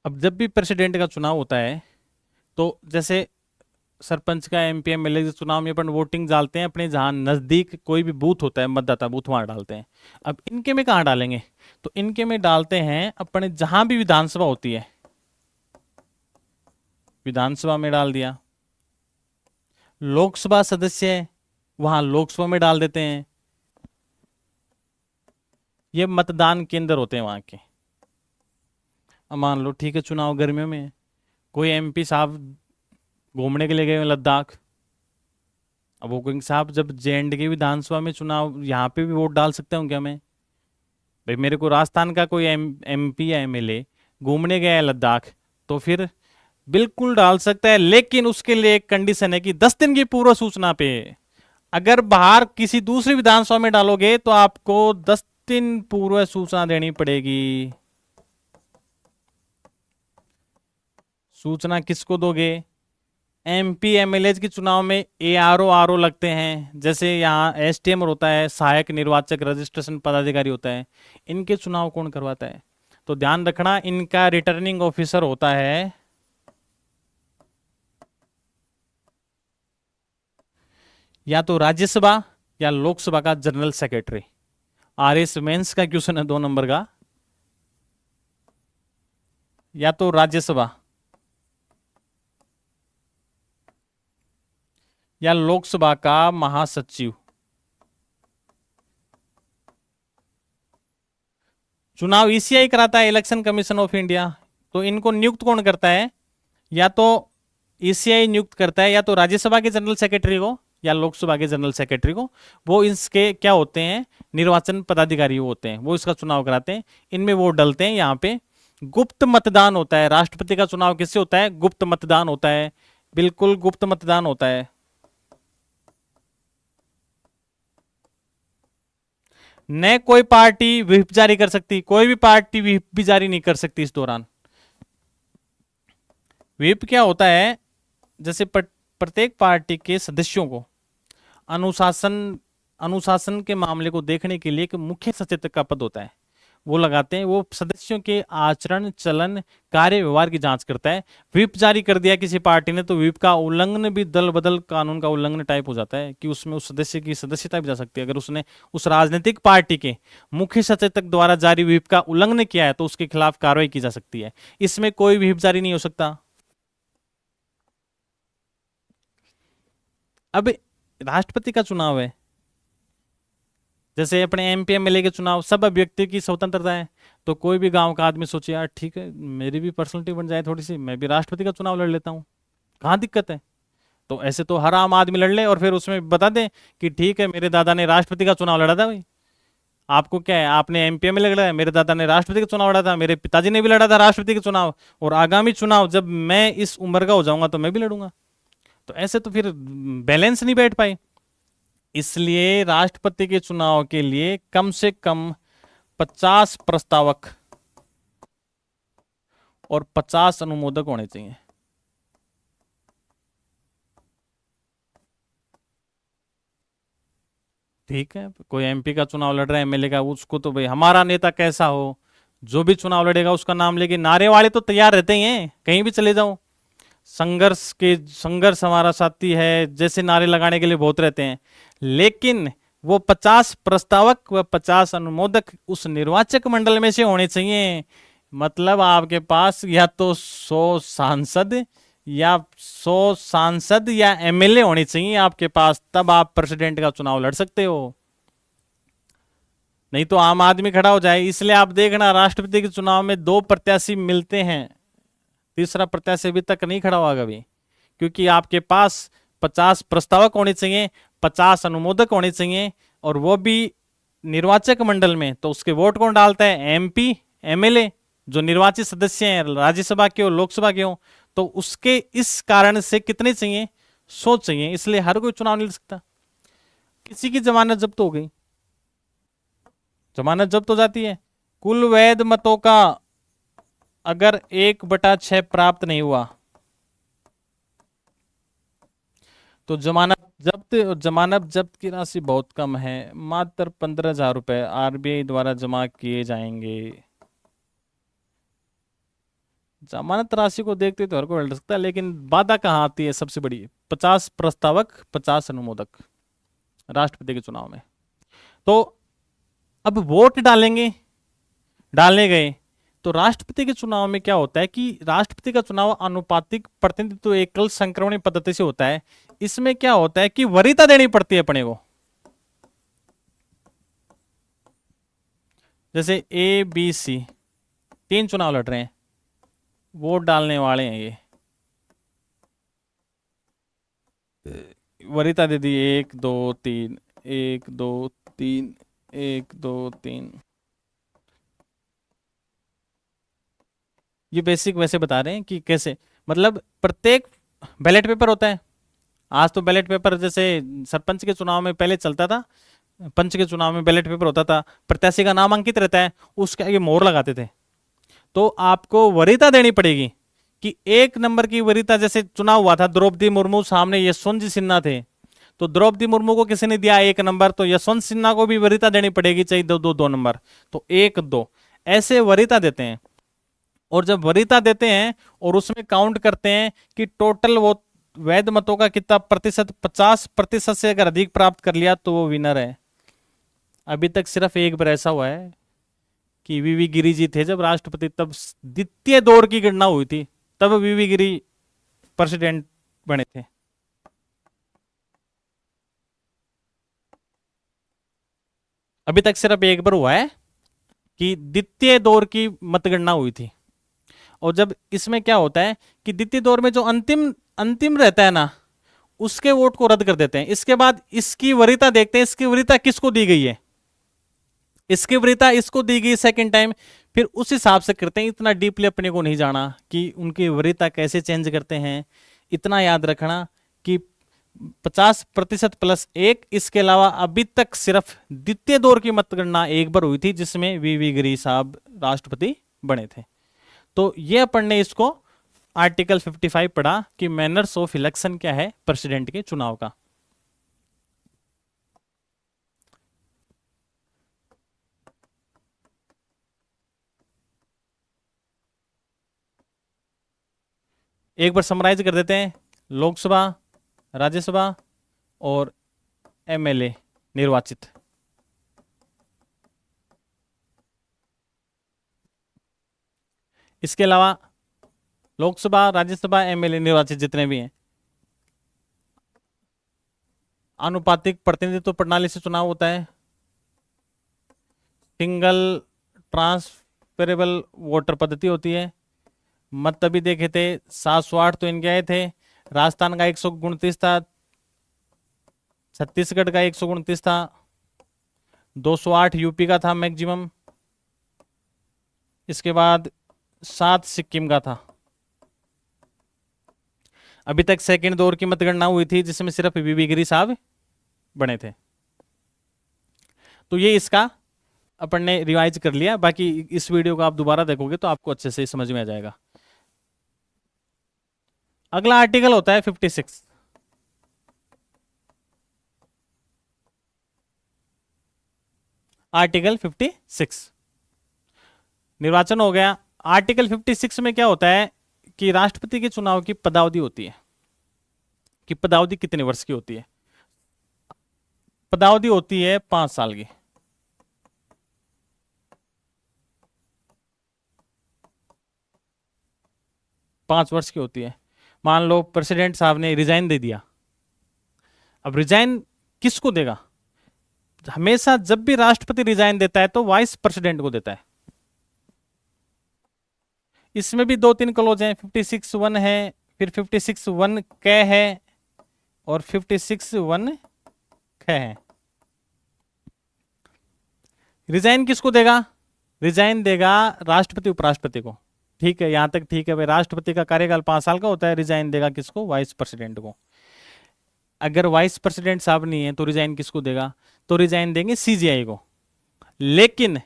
अब जब भी प्रेसिडेंट का चुनाव होता है, तो जैसे सरपंच का, एमपी एमएलए के चुनाव में अपन वोटिंग डालते हैं अपने, जहां नजदीक कोई भी बूथ होता है, मतदाता बूथ, वहां डालते हैं। अब इनके में कहां डालेंगे, तो इनके में डालते हैं अपने जहां भी विधानसभा होती है, विधानसभा में डाल दिया। लोकसभा सदस्य है, वहां लोकसभा में डाल देते हैं। ये मतदान केंद्र होते हैं वहां के। अब मान लो ठीक है, चुनाव गर्मियों में है, कोई एमपी साहब घूमने के लिए गए लद्दाख। अब वो कहेंगे साहब जब जे एंड के विधानसभा में चुनाव, यहाँ पे भी वोट डाल सकता हूँ क्या मैं? भाई मेरे को राजस्थान का कोई एमपी या एमएलए घूमने गया है लद्दाख, तो फिर बिल्कुल डाल सकता है, लेकिन उसके लिए एक कंडीशन है कि 10 दिन की पूर्व सूचना पे। अगर बाहर किसी दूसरी विधानसभा में डालोगे तो आपको 10 दिन पूर्व सूचना देनी पड़ेगी। सूचना किसको दोगे? एमपी एमएलए के चुनाव में एआरओ आरओ लगते हैं, जैसे यहाँ एसटीएम होता है, सहायक निर्वाचक रजिस्ट्रेशन पदाधिकारी होता है। इनके चुनाव कौन करवाता है? तो ध्यान रखना, इनका रिटर्निंग ऑफिसर होता है या तो राज्यसभा या लोकसभा का जनरल सेक्रेटरी। आरएस मेंस का क्वेश्चन है 2 नंबर का। या तो राज्यसभा या लोकसभा का महासचिव। चुनाव ईसीआई कराता है, इलेक्शन कमीशन ऑफ इंडिया। तो इनको नियुक्त कौन करता है? या तो ईसीआई नियुक्त करता है, या तो राज्यसभा के जनरल सेक्रेटरी को या लोकसभा के जनरल सेक्रेटरी को। वो इसके क्या होते हैं? निर्वाचन पदाधिकारी होते हैं, वो इसका चुनाव कराते हैं। इनमें वोट डलते हैं। यहाँ पे गुप्त मतदान होता है। राष्ट्रपति का चुनाव किससे होता है? गुप्त मतदान होता है, बिल्कुल गुप्त मतदान होता है। न कोई पार्टी व्हिप जारी कर सकती, कोई भी पार्टी व्हिप भी जारी नहीं कर सकती इस दौरान। व्हिप क्या होता है? जैसे प्रत्येक पार्टी के सदस्यों को अनुशासन अनुशासन के मामले को देखने के लिए एक मुख्य सचेतक का पद होता है, वो लगाते हैं। वो सदस्यों के आचरण, चलन, कार्य व्यवहार की जांच करता है। व्हिप जारी कर दिया किसी पार्टी ने, तो व्हिप का उल्लंघन भी दल बदल कानून का उल्लंघन टाइप हो जाता है, कि उसमें उस सदस्य की सदस्यता भी जा सकती है। अगर उसने उस राजनीतिक पार्टी के मुख्य सचेतक द्वारा जारी व्हिप का उल्लंघन किया है तो उसके खिलाफ कार्रवाई की जा सकती है। इसमें कोई व्हिप जारी नहीं हो सकता। अब राष्ट्रपति का चुनाव है, जैसे अपने एमपी एमएलए के चुनाव, सब अभिव्यक्ति की स्वतंत्रता है। तो कोई भी गांव का आदमी सोचे यार ठीक है, मेरी भी पर्सनलिटी बन जाए थोड़ी सी, मैं भी राष्ट्रपति का चुनाव लड़ लेता हूँ, कहाँ दिक्कत है? तो ऐसे तो हर आम आदमी लड़ ले, और फिर उसमें बता दें कि ठीक है मेरे दादा ने राष्ट्रपति का चुनाव लड़ा था। भाई आपको क्या है, आपने एमपी एमएलए लड़ा है, मेरे दादा ने राष्ट्रपति का चुनाव लड़ा था, मेरे पिताजी ने भी लड़ा था राष्ट्रपति का चुनाव, और आगामी चुनाव जब मैं इस उम्र का हो जाऊंगा तो मैं भी लड़ूंगा। तो ऐसे तो फिर बैलेंस नहीं बैठ पाए। इसलिए राष्ट्रपति के चुनाव के लिए कम से कम 50 प्रस्तावक और 50 अनुमोदक होने चाहिए। ठीक है, कोई एमपी का चुनाव लड़ रहा है, एमएलए का, उसको तो भाई हमारा नेता कैसा हो, जो भी चुनाव लड़ेगा उसका नाम लेके, नारे वाले तो तैयार रहते ही हैं, कहीं भी चले जाओ, संघर्ष हमारा साथी है जैसे नारे लगाने के लिए बहुत रहते हैं। लेकिन वो 50 प्रस्तावक व 50 अनुमोदक उस निर्वाचक मंडल में से होने चाहिए। मतलब आपके पास या तो 100 सांसद या एमएलए होने चाहिए आपके पास, तब आप प्रेसिडेंट का चुनाव लड़ सकते हो, नहीं तो आम आदमी खड़ा हो जाए। इसलिए आप देखना राष्ट्रपति के चुनाव में 2 प्रत्याशी मिलते हैं, तीसरा प्रत्याशी अभी तक नहीं खड़ा हुआ कभी, क्योंकि आपके पास 50 प्रस्तावक होने चाहिए, 50 अनुमोदक होने चाहिए, और वो भी निर्वाचक मंडल में। तो उसके वोट कौन डालता है? एमपी, एमएलए, जो निर्वाचित सदस्य हैं, राज्यसभा के हो, लोकसभा के हो। तो उसके इस कारण से कितने चाहिए? 100 चाहिए। इसलिए हर कोई चुनाव नहीं लड़ सकता। किसी की जमानत जब्त हो गई, जमानत जब्त हो जाती है। कुल वैध मतों का अगर 1/6 प्राप्त नहीं हुआ तो जमानत जब्त की राशि बहुत कम है, मात्र 15,000 रुपए आरबीआई द्वारा जमा किए जाएंगे। जमानत राशि को देखते तो हर कोई लड़ सकता है, लेकिन बाधा कहाँ आती है? सबसे बड़ी 50 प्रस्तावक 50 अनुमोदक राष्ट्रपति के चुनाव में। तो अब वोट डालने गए तो राष्ट्रपति के चुनाव में क्या होता है कि राष्ट्रपति का चुनाव अनुपातिक प्रतिनिधित्व एकल संक्रमणी पद्धति से होता है। इसमें क्या होता है कि वरीयता देनी पड़ती है अपने को। जैसे ए बी सी 3 चुनाव लड़ रहे हैं, वोट डालने वाले हैं, ये वरीयता दे दी 1 2 3 1 2 3 1 2 3। ये बेसिक वैसे बता रहे हैं कि कैसे, मतलब प्रत्येक बैलेट पेपर होता है। आज तो बैलेट पेपर जैसे सरपंच के चुनाव में पहले चलता था, पंच के चुनाव में बैलेट पेपर होता था, प्रत्याशी का नाम अंकित रहता है, उसके आगे मोहर लगाते थे। तो आपको वरीयता देनी पड़ेगी कि 1 नंबर की वरीयता, जैसे चुनाव हुआ था द्रौपदी मुर्मू, सामने यशवंत जी सिन्हा थे, तो द्रौपदी मुर्मू को किसी ने दिया 1 नंबर, तो यशवंत सिन्हा को भी वरीयता देनी पड़ेगी, चाहिए 2 नंबर, तो 1 2 ऐसे वरीयता देते हैं। और जब वरीयता देते हैं और उसमें काउंट करते हैं कि टोटल वो वैध मतों का कितना प्रतिशत, 50% से अगर अधिक प्राप्त कर लिया तो वो विनर है। अभी तक सिर्फ एक बार ऐसा हुआ है कि वीवी गिरी जी थे जब राष्ट्रपति, तब द्वितीय दौर की गणना हुई थी, तब वीवी गिरी प्रेसिडेंट बने थे। अभी तक सिर्फ एक बार हुआ है कि द्वितीय दौर की मतगणना हुई थी। और जब इसमें क्या होता है कि द्वितीय दौर में जो अंतिम रहता है ना, उसके वोट को रद्द कर देते हैं। इसके बाद इसकी वरीयता देखते हैं, इसकी वरीयता किसको दी गई है, इसकी वरीयता इसको दी गई सेकंड टाइम, फिर उस हिसाब से करते हैं। इतना डीपली अपने को नहीं जाना कि उनकी वरीयता कैसे चेंज करते हैं। इतना याद रखना कि 50% प्लस 1, इसके अलावा अभी तक सिर्फ द्वितीय दौर की मतगणना एक बार हुई थी जिसमें वीवी गिरी साहब राष्ट्रपति बने थे। तो ये अपन ने इसको आर्टिकल 55 पढ़ा कि मैनर्स ऑफ इलेक्शन क्या है प्रेसिडेंट के चुनाव का। एक बार समराइज कर देते हैं, लोकसभा, राज्यसभा और एमएलए निर्वाचित। इसके अलावा लोकसभा, राज्यसभा, एमएलए निर्वाचित जितने भी हैं, आनुपातिक प्रतिनिधित्व प्रणाली से चुनाव होता है। सिंगल ट्रांसफरेबल वोटर पद्धति होती है। मत तभी देखे थे 708 तो इनके आए थे, राजस्थान का 129 था, छत्तीसगढ़ का 129 था, 208 यूपी का था मैक्सिमम, इसके बाद 7 सिक्किम का था। अभी तक सेकंड दौर की मतगणना हुई थी जिसमें सिर्फ वीवी गिरी साहब बने थे। तो ये इसका अपन ने रिवाइज कर लिया। बाकी इस वीडियो को आप दोबारा देखोगे तो आपको अच्छे से समझ में आ जाएगा। अगला आर्टिकल होता है 56। आर्टिकल 56 निर्वाचन हो गया। आर्टिकल 56 में क्या होता है कि राष्ट्रपति के चुनाव की पदावधि होती है, कि पदावधि कितने वर्ष की होती है। पदावधि होती है 5 साल की। पांच वर्ष की होती है। मान लो प्रेसिडेंट साहब ने रिजाइन दे दिया, अब रिजाइन किसको देगा? हमेशा जब भी राष्ट्रपति रिजाइन देता है तो वाइस प्रेसिडेंट को देता है। इसमें भी 2-3 क्लोज हैं, 56(1) है, फिर 56(1) क है और 56(1) ख है। रिजाइन किसको देगा? रिजाइन देगा राष्ट्रपति उपराष्ट्रपति को। ठीक है, यहां तक ठीक है भाई। राष्ट्रपति का कार्यकाल 5 साल का होता है, रिजाइन देगा किसको? वाइस प्रेसिडेंट को। अगर वाइस प्रेसिडेंट साहब नहीं है तो रिजाइन किसको देगा? तो रिजाइन देंगे सीजीआई को। लेकिन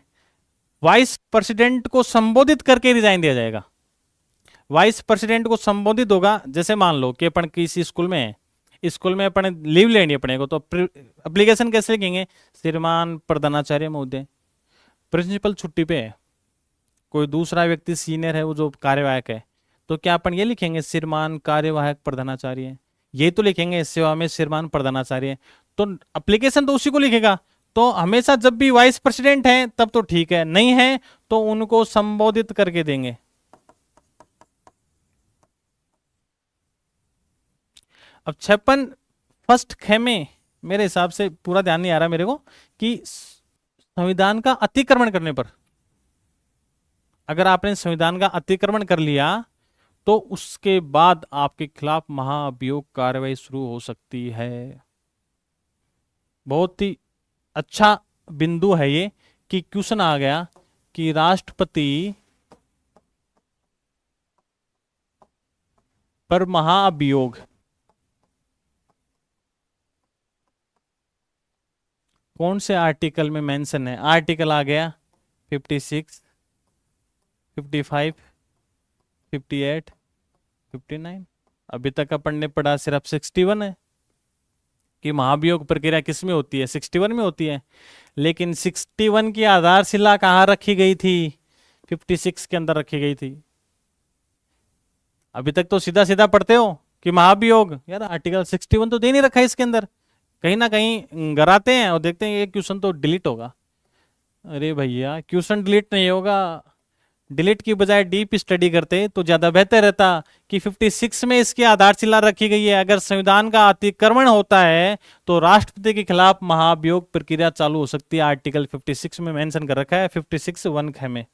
वाइस प्रेसिडेंट को संबोधित करके रिजाइन दिया जाएगा। वाइस प्रेसिडेंट को संबोधित होगा, जैसे मान लो कि अपन किसी स्कूल में है, स्कूल में अपन लीव लेनी अपने को, तो एप्लीकेशन कैसे लिखेंगे? श्रीमान प्रधानाचार्य महोदय, प्रिंसिपल छुट्टी पे है, कोई दूसरा व्यक्ति सीनियर है वो जो कार्यवाहक है, तो क्या अपन ये लिखेंगे श्रीमान कार्यवाहक प्रधानाचार्य? ये तो लिखेंगे सेवा में श्रीमान प्रधानाचार्य। तो एप्लीकेशन तो उसी को लिखेगा। तो हमेशा जब भी वाइस प्रेसिडेंट है तब तो ठीक है, नहीं है तो उनको संबोधित करके देंगे। अब 56 फर्स्ट ख में मेरे हिसाब से पूरा ध्यान नहीं आ रहा मेरे को, कि संविधान का अतिक्रमण करने पर, अगर आपने संविधान का अतिक्रमण कर लिया तो उसके बाद आपके खिलाफ महाभियोग कार्रवाई शुरू हो सकती है। बहुत ही अच्छा बिंदु है ये कि क्वेश्चन आ गया कि राष्ट्रपति पर महाभियोग कौन से आर्टिकल में मेंशन है? आर्टिकल आ गया 56, 55, 58, 59। अभी तक अपन ने पढ़ा सिर्फ 61 है कि महाभियोग प्रक्रिया किस में होती है? 61 में होती है। लेकिन 61 की आधारशिला कहाँ रखी गई थी? 56 के अंदर रखी गई थी। अभी तक तो सीधा सीधा पढ़ते हो कि महाभियोग, यार आर्टिकल 61 तो दे नहीं रखा है इसके अंदर, कहीं ना कहीं गराते हैं और देखते हैं ये क्वेश्चन तो डिलीट होगा। अरे भैया क्वेश्चन डिलीट नहीं होगा, डिलीट की बजाय डीप स्टडी करते तो ज्यादा बेहतर रहता कि 56 में इसकी आधारशिला रखी गई है। अगर संविधान का अतिक्रमण होता है तो राष्ट्रपति के खिलाफ महाभियोग प्रक्रिया चालू हो सकती है। आर्टिकल 56 में मेंशन कर रखा है 56(1) ख में,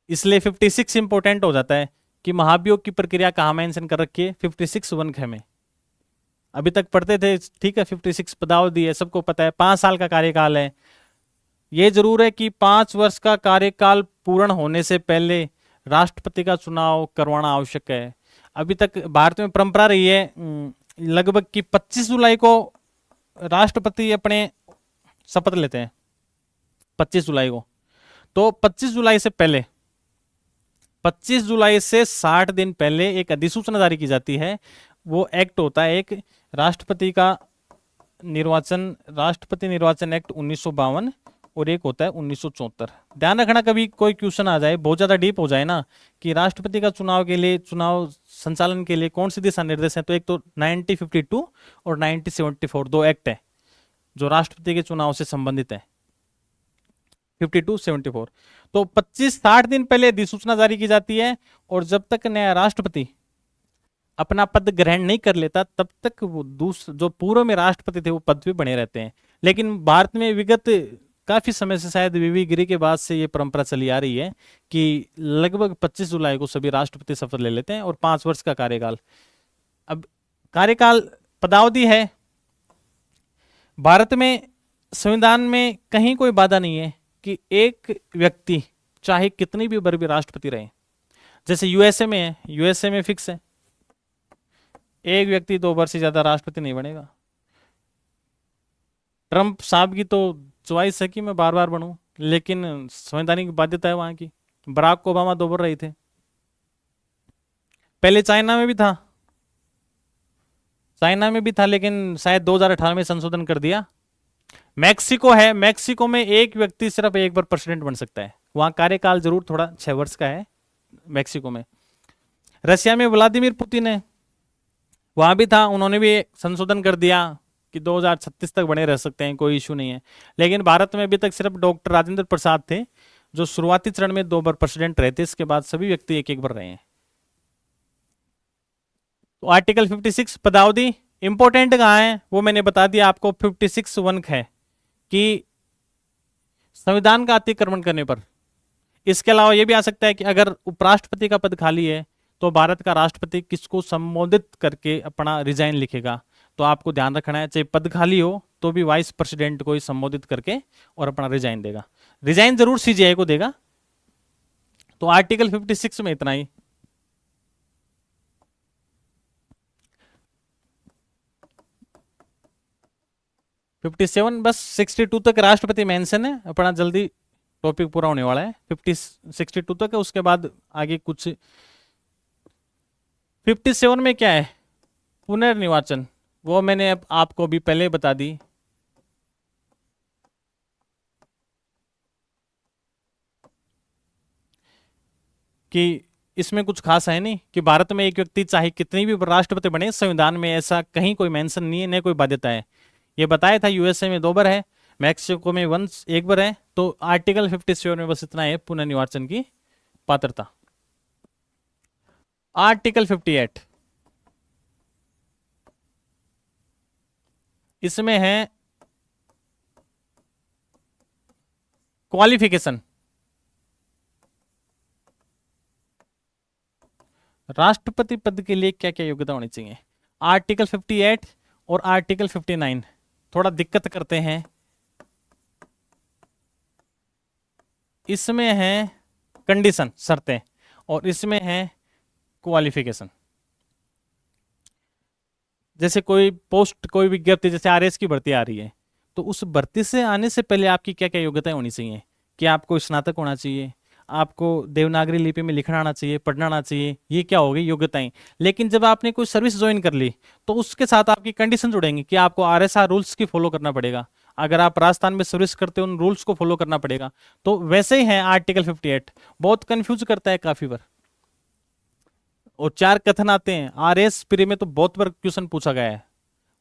इसलिए 56 इंपोर्टेंट हो जाता है कि महाभियोग की प्रक्रिया कहां मेंशन कर रखी है? 56(1) ख में। अभी तक पढ़ते थे, ठीक है, 56 पदावधि है, सबको पता है 5 साल का कार्यकाल है। यह जरूर है कि 5 वर्ष का कार्यकाल पूर्ण होने से पहले राष्ट्रपति का चुनाव करवाना आवश्यक है। अभी तक भारत में परंपरा रही है लगभग कि 25 जुलाई को राष्ट्रपति अपने शपथ लेते हैं, 25 जुलाई को। तो 25 जुलाई से पहले, 25 जुलाई से 60 दिन पहले एक अधिसूचना जारी की जाती है। वो एक्ट होता है एक राष्ट्रपति का निर्वाचन, राष्ट्रपति निर्वाचन एक्ट 1952, और एक होता है 1974। ध्यान रखना कभी कोई क्वेश्चन आ जाए बहुत ज्यादा डीप हो जाए ना कि राष्ट्रपति का चुनाव के लिए, चुनाव संचालन के लिए कौन से दिशा निर्देश हैं, तो एक तो 1952 और 1974 दो एक्ट है जो राष्ट्रपति के चुनाव से संबंधित है, 52-74। तो 25-60 दिन पहले अधिसूचना जारी की जाती है और जब तक नया राष्ट्रपति अपना पद ग्रहण नहीं कर लेता तब तक वो जो पूर्व में राष्ट्रपति थे वो पद पे बने रहते हैं। लेकिन भारत में विगत काफी समय से, शायद वीवी गिरी के बाद से ये परंपरा चली आ रही है कि लगभग 25 जुलाई को सभी राष्ट्रपति शपथ ले लेते हैं और 5 वर्ष का कार्यकाल। अब कार्यकाल पदावधि है, भारत में संविधान में कहीं कोई बाधा नहीं है कि एक व्यक्ति चाहे कितनी भी बार भी राष्ट्रपति रहे। जैसे यूएसए में है, यूएसए में फिक्स है एक व्यक्ति 2 बार से ज्यादा राष्ट्रपति नहीं बनेगा। ट्रंप साहब की तो चॉइस है कि मैं बार बार बनूं, लेकिन संवैधानिक बाध्यता है वहां की। बराक ओबामा 2 बार रहे थे। पहले चाइना में भी था, चाइना में भी था, लेकिन शायद 2018 में संशोधन कर दिया। मैक्सिको है, मैक्सिको में एक व्यक्ति सिर्फ एक बार प्रेसिडेंट बन सकता है, वहां कार्यकाल जरूर थोड़ा 6 वर्ष का है मैक्सिको में। रशिया में व्लादिमीर पुतिन है, वहां भी था, उन्होंने भी संशोधन कर दिया कि 2036 तक बने रह सकते हैं, कोई इशू नहीं है। लेकिन भारत में अभी तक सिर्फ डॉक्टर राजेंद्र प्रसाद थे जो शुरुआती चरण में 2 बार प्रेसिडेंट रहे थे, इसके बाद सभी व्यक्ति एक एक बार रहे हैं। तो आर्टिकल 56 पदावधि इंपॉर्टेंट कहाँ है वो मैंने बता दिया आपको। 56(1) है कि संविधान का अतिक्रमण करने पर, इसके अलावा यह भी आ सकता है कि अगर उपराष्ट्रपति का पद खाली है तो भारत का राष्ट्रपति किसको संबोधित करके अपना रिजाइन लिखेगा। तो आपको ध्यान रखना है, चाहे पद खाली हो तो भी वाइस प्रेसिडेंट को ही संबोधित करके और अपना रिजाइन देगा, रिजाइन जरूर सीजीआई को देगा। तो आर्टिकल 56 में इतना ही। फिफ्टी सेवन बस 62 तक राष्ट्रपति मेंशन है, अपना जल्दी टॉपिक पूरा होने वाला है। 62 तक है, उसके बाद आगे कुछ। 57 में क्या है, पुनर्निर्वाचन, वो मैंने आपको भी पहले बता दी। कि इसमें कुछ खास है नहीं कि भारत में एक व्यक्ति चाहे कितनी भी राष्ट्रपति बने, संविधान में ऐसा कहीं कोई मेंशन नहीं है, न कोई बाध्यता है। ये बताया था यूएसए में 2 बार है, मैक्सिको में वंस 1 बार है। तो आर्टिकल 57 में बस इतना है पुनर्निर्वाचन की पात्रता। आर्टिकल 58 इसमें है क्वालिफिकेशन, राष्ट्रपति पद के लिए क्या क्या योग्यता होनी चाहिए। आर्टिकल 58 और आर्टिकल 59 थोड़ा दिक्कत करते हैं। इसमें है कंडीशन, शर्तें, और इसमें है क्वालिफिकेशन। जैसे कोई पोस्ट, कोई विज्ञप्ति, जैसे आरएस की भर्ती आ रही है, तो उस भर्ती से आने से पहले आपकी क्या क्या योग्यताएं होनी चाहिए। कि आपको स्नातक होना चाहिए, आपको देवनागरी लिपि में लिखना आना चाहिए, पढ़ना आना चाहिए, ये क्या होगी योग्यताएं। लेकिन जब आपने कोई सर्विस ज्वाइन कर ली तो उसके साथ आपकी कंडीशन जुड़ेंगी कि आपको आरएसआर रूल्स की फॉलो करना पड़ेगा। अगर आप राजस्थान में सर्विस करते हो उन रूल्स को फॉलो करना पड़ेगा। तो वैसे ही है आर्टिकल 58, बहुत कंफ्यूज करता है काफी बार, और 4 कथन आते हैं। आरएस प्री में तो बहुत बार क्वेश्चन पूछा गया है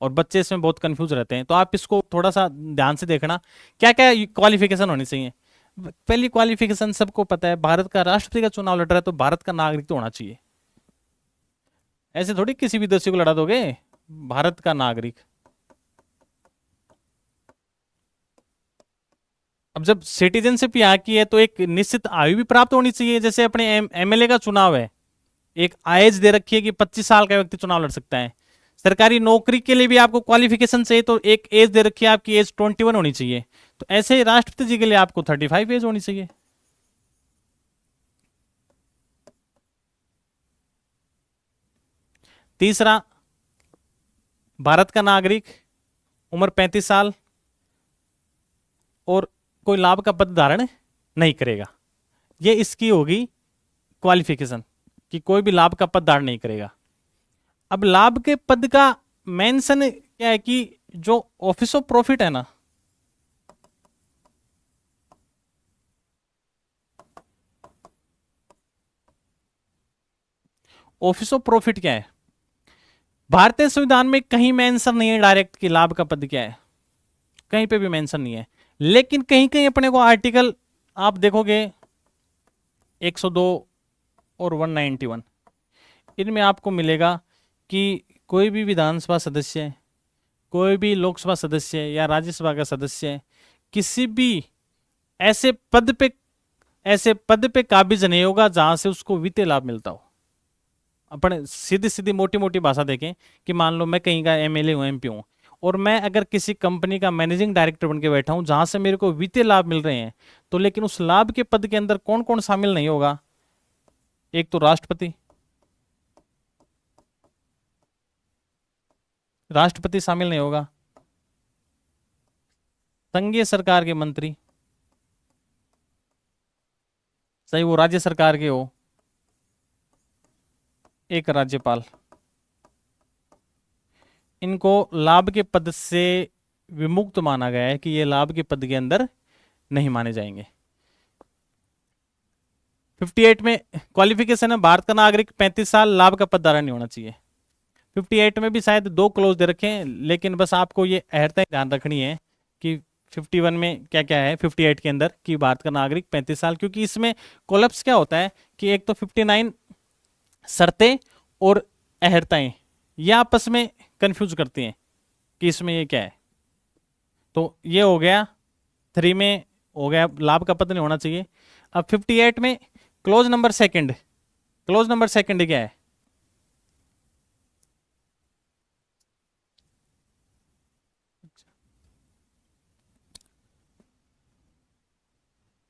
और बच्चे इसमें बहुत कंफ्यूज रहते हैं। तो आप इसको थोड़ा सा ध्यान से देखना, क्या क्या क्वालिफिकेशन होनी चाहिए। पहली क्वालिफिकेशन सबको पता है, भारत का राष्ट्रपति का चुनाव लड़ रहा है तो भारत का नागरिक तो होना चाहिए। ऐसे थोड़ी किसी भी देश को लड़ा दोगे, भारत का नागरिक। अब जब सिटीजनशिप यहाँ की है तो एक निश्चित आयु भी प्राप्त होनी चाहिए। जैसे अपने एमएलए का चुनाव है, एक एज दे रखी है कि 25 साल का व्यक्ति चुनाव लड़ सकता है। सरकारी नौकरी के लिए भी आपको क्वालिफिकेशन चाहिए, तो एक एज दे रखी है, आपकी एज 21 होनी चाहिए। तो ऐसे ही राष्ट्रपति जी के लिए आपको 35 एज होनी चाहिए। तीसरा, भारत का नागरिक, उम्र 35 साल, और कोई लाभ का पद धारण नहीं करेगा। ये इसकी होगी क्वालिफिकेशन कि कोई भी लाभ का पद धारण नहीं करेगा। अब लाभ के पद का मेंशन क्या है कि जो ऑफिस ऑफ प्रॉफिट है ना, ऑफिस ऑफ प्रॉफिट क्या है, भारतीय संविधान में कहीं मेंशन नहीं है डायरेक्ट कि लाभ का पद क्या है, कहीं पे भी मेंशन नहीं है। लेकिन कहीं कहीं अपने को आर्टिकल आप देखोगे 102 और 191, इनमें आपको मिलेगा कि कोई भी विधानसभा सदस्य, कोई भी लोकसभा सदस्य या राज्यसभा का सदस्य किसी भी ऐसे पद पे काबिज नहीं होगा जहां से उसको वित्तीय लाभ मिलता हो। अपन सीधी सीधी मोटी मोटी भाषा देखें कि मान लो मैं कहीं का एमएलए हूं, एमपी हूं, और मैं अगर किसी कंपनी का मैनेजिंग डायरेक्टर बन के बैठा हूं जहां से मेरे को वित्तीय लाभ मिल रहे हैं, तो लेकिन उस लाभ के पद के अंदर कौन कौन शामिल नहीं होगा। एक तो राष्ट्रपति शामिल नहीं होगा, संघीय सरकार के मंत्री, चाहे वो राज्य सरकार के हो, एक राज्यपाल, इनको लाभ के पद से विमुक्त माना गया है कि ये लाभ के पद के अंदर नहीं माने जाएंगे। 58 में क्वालिफिकेशन है भारत का नागरिक 35 साल लाभ का पदधारक नहीं होना चाहिए। 58 में भी शायद 2 क्लोज दे रखे हैं, लेकिन बस आपको ये अहर्ता ध्यान रखनी है कि 51 में क्या क्या है 58 के अंदर कि भारत का नागरिक 35 साल, क्योंकि इसमें कोलैप्स क्या होता है कि एक तो 59 शर्तें और अहर्ताएं ये आपस में कंफ्यूज करती हैं कि इसमें ये क्या है। तो ये हो गया 3 में हो गया लाभ का पद नहीं होना चाहिए। अब 58 में close number second, close number second क्या है?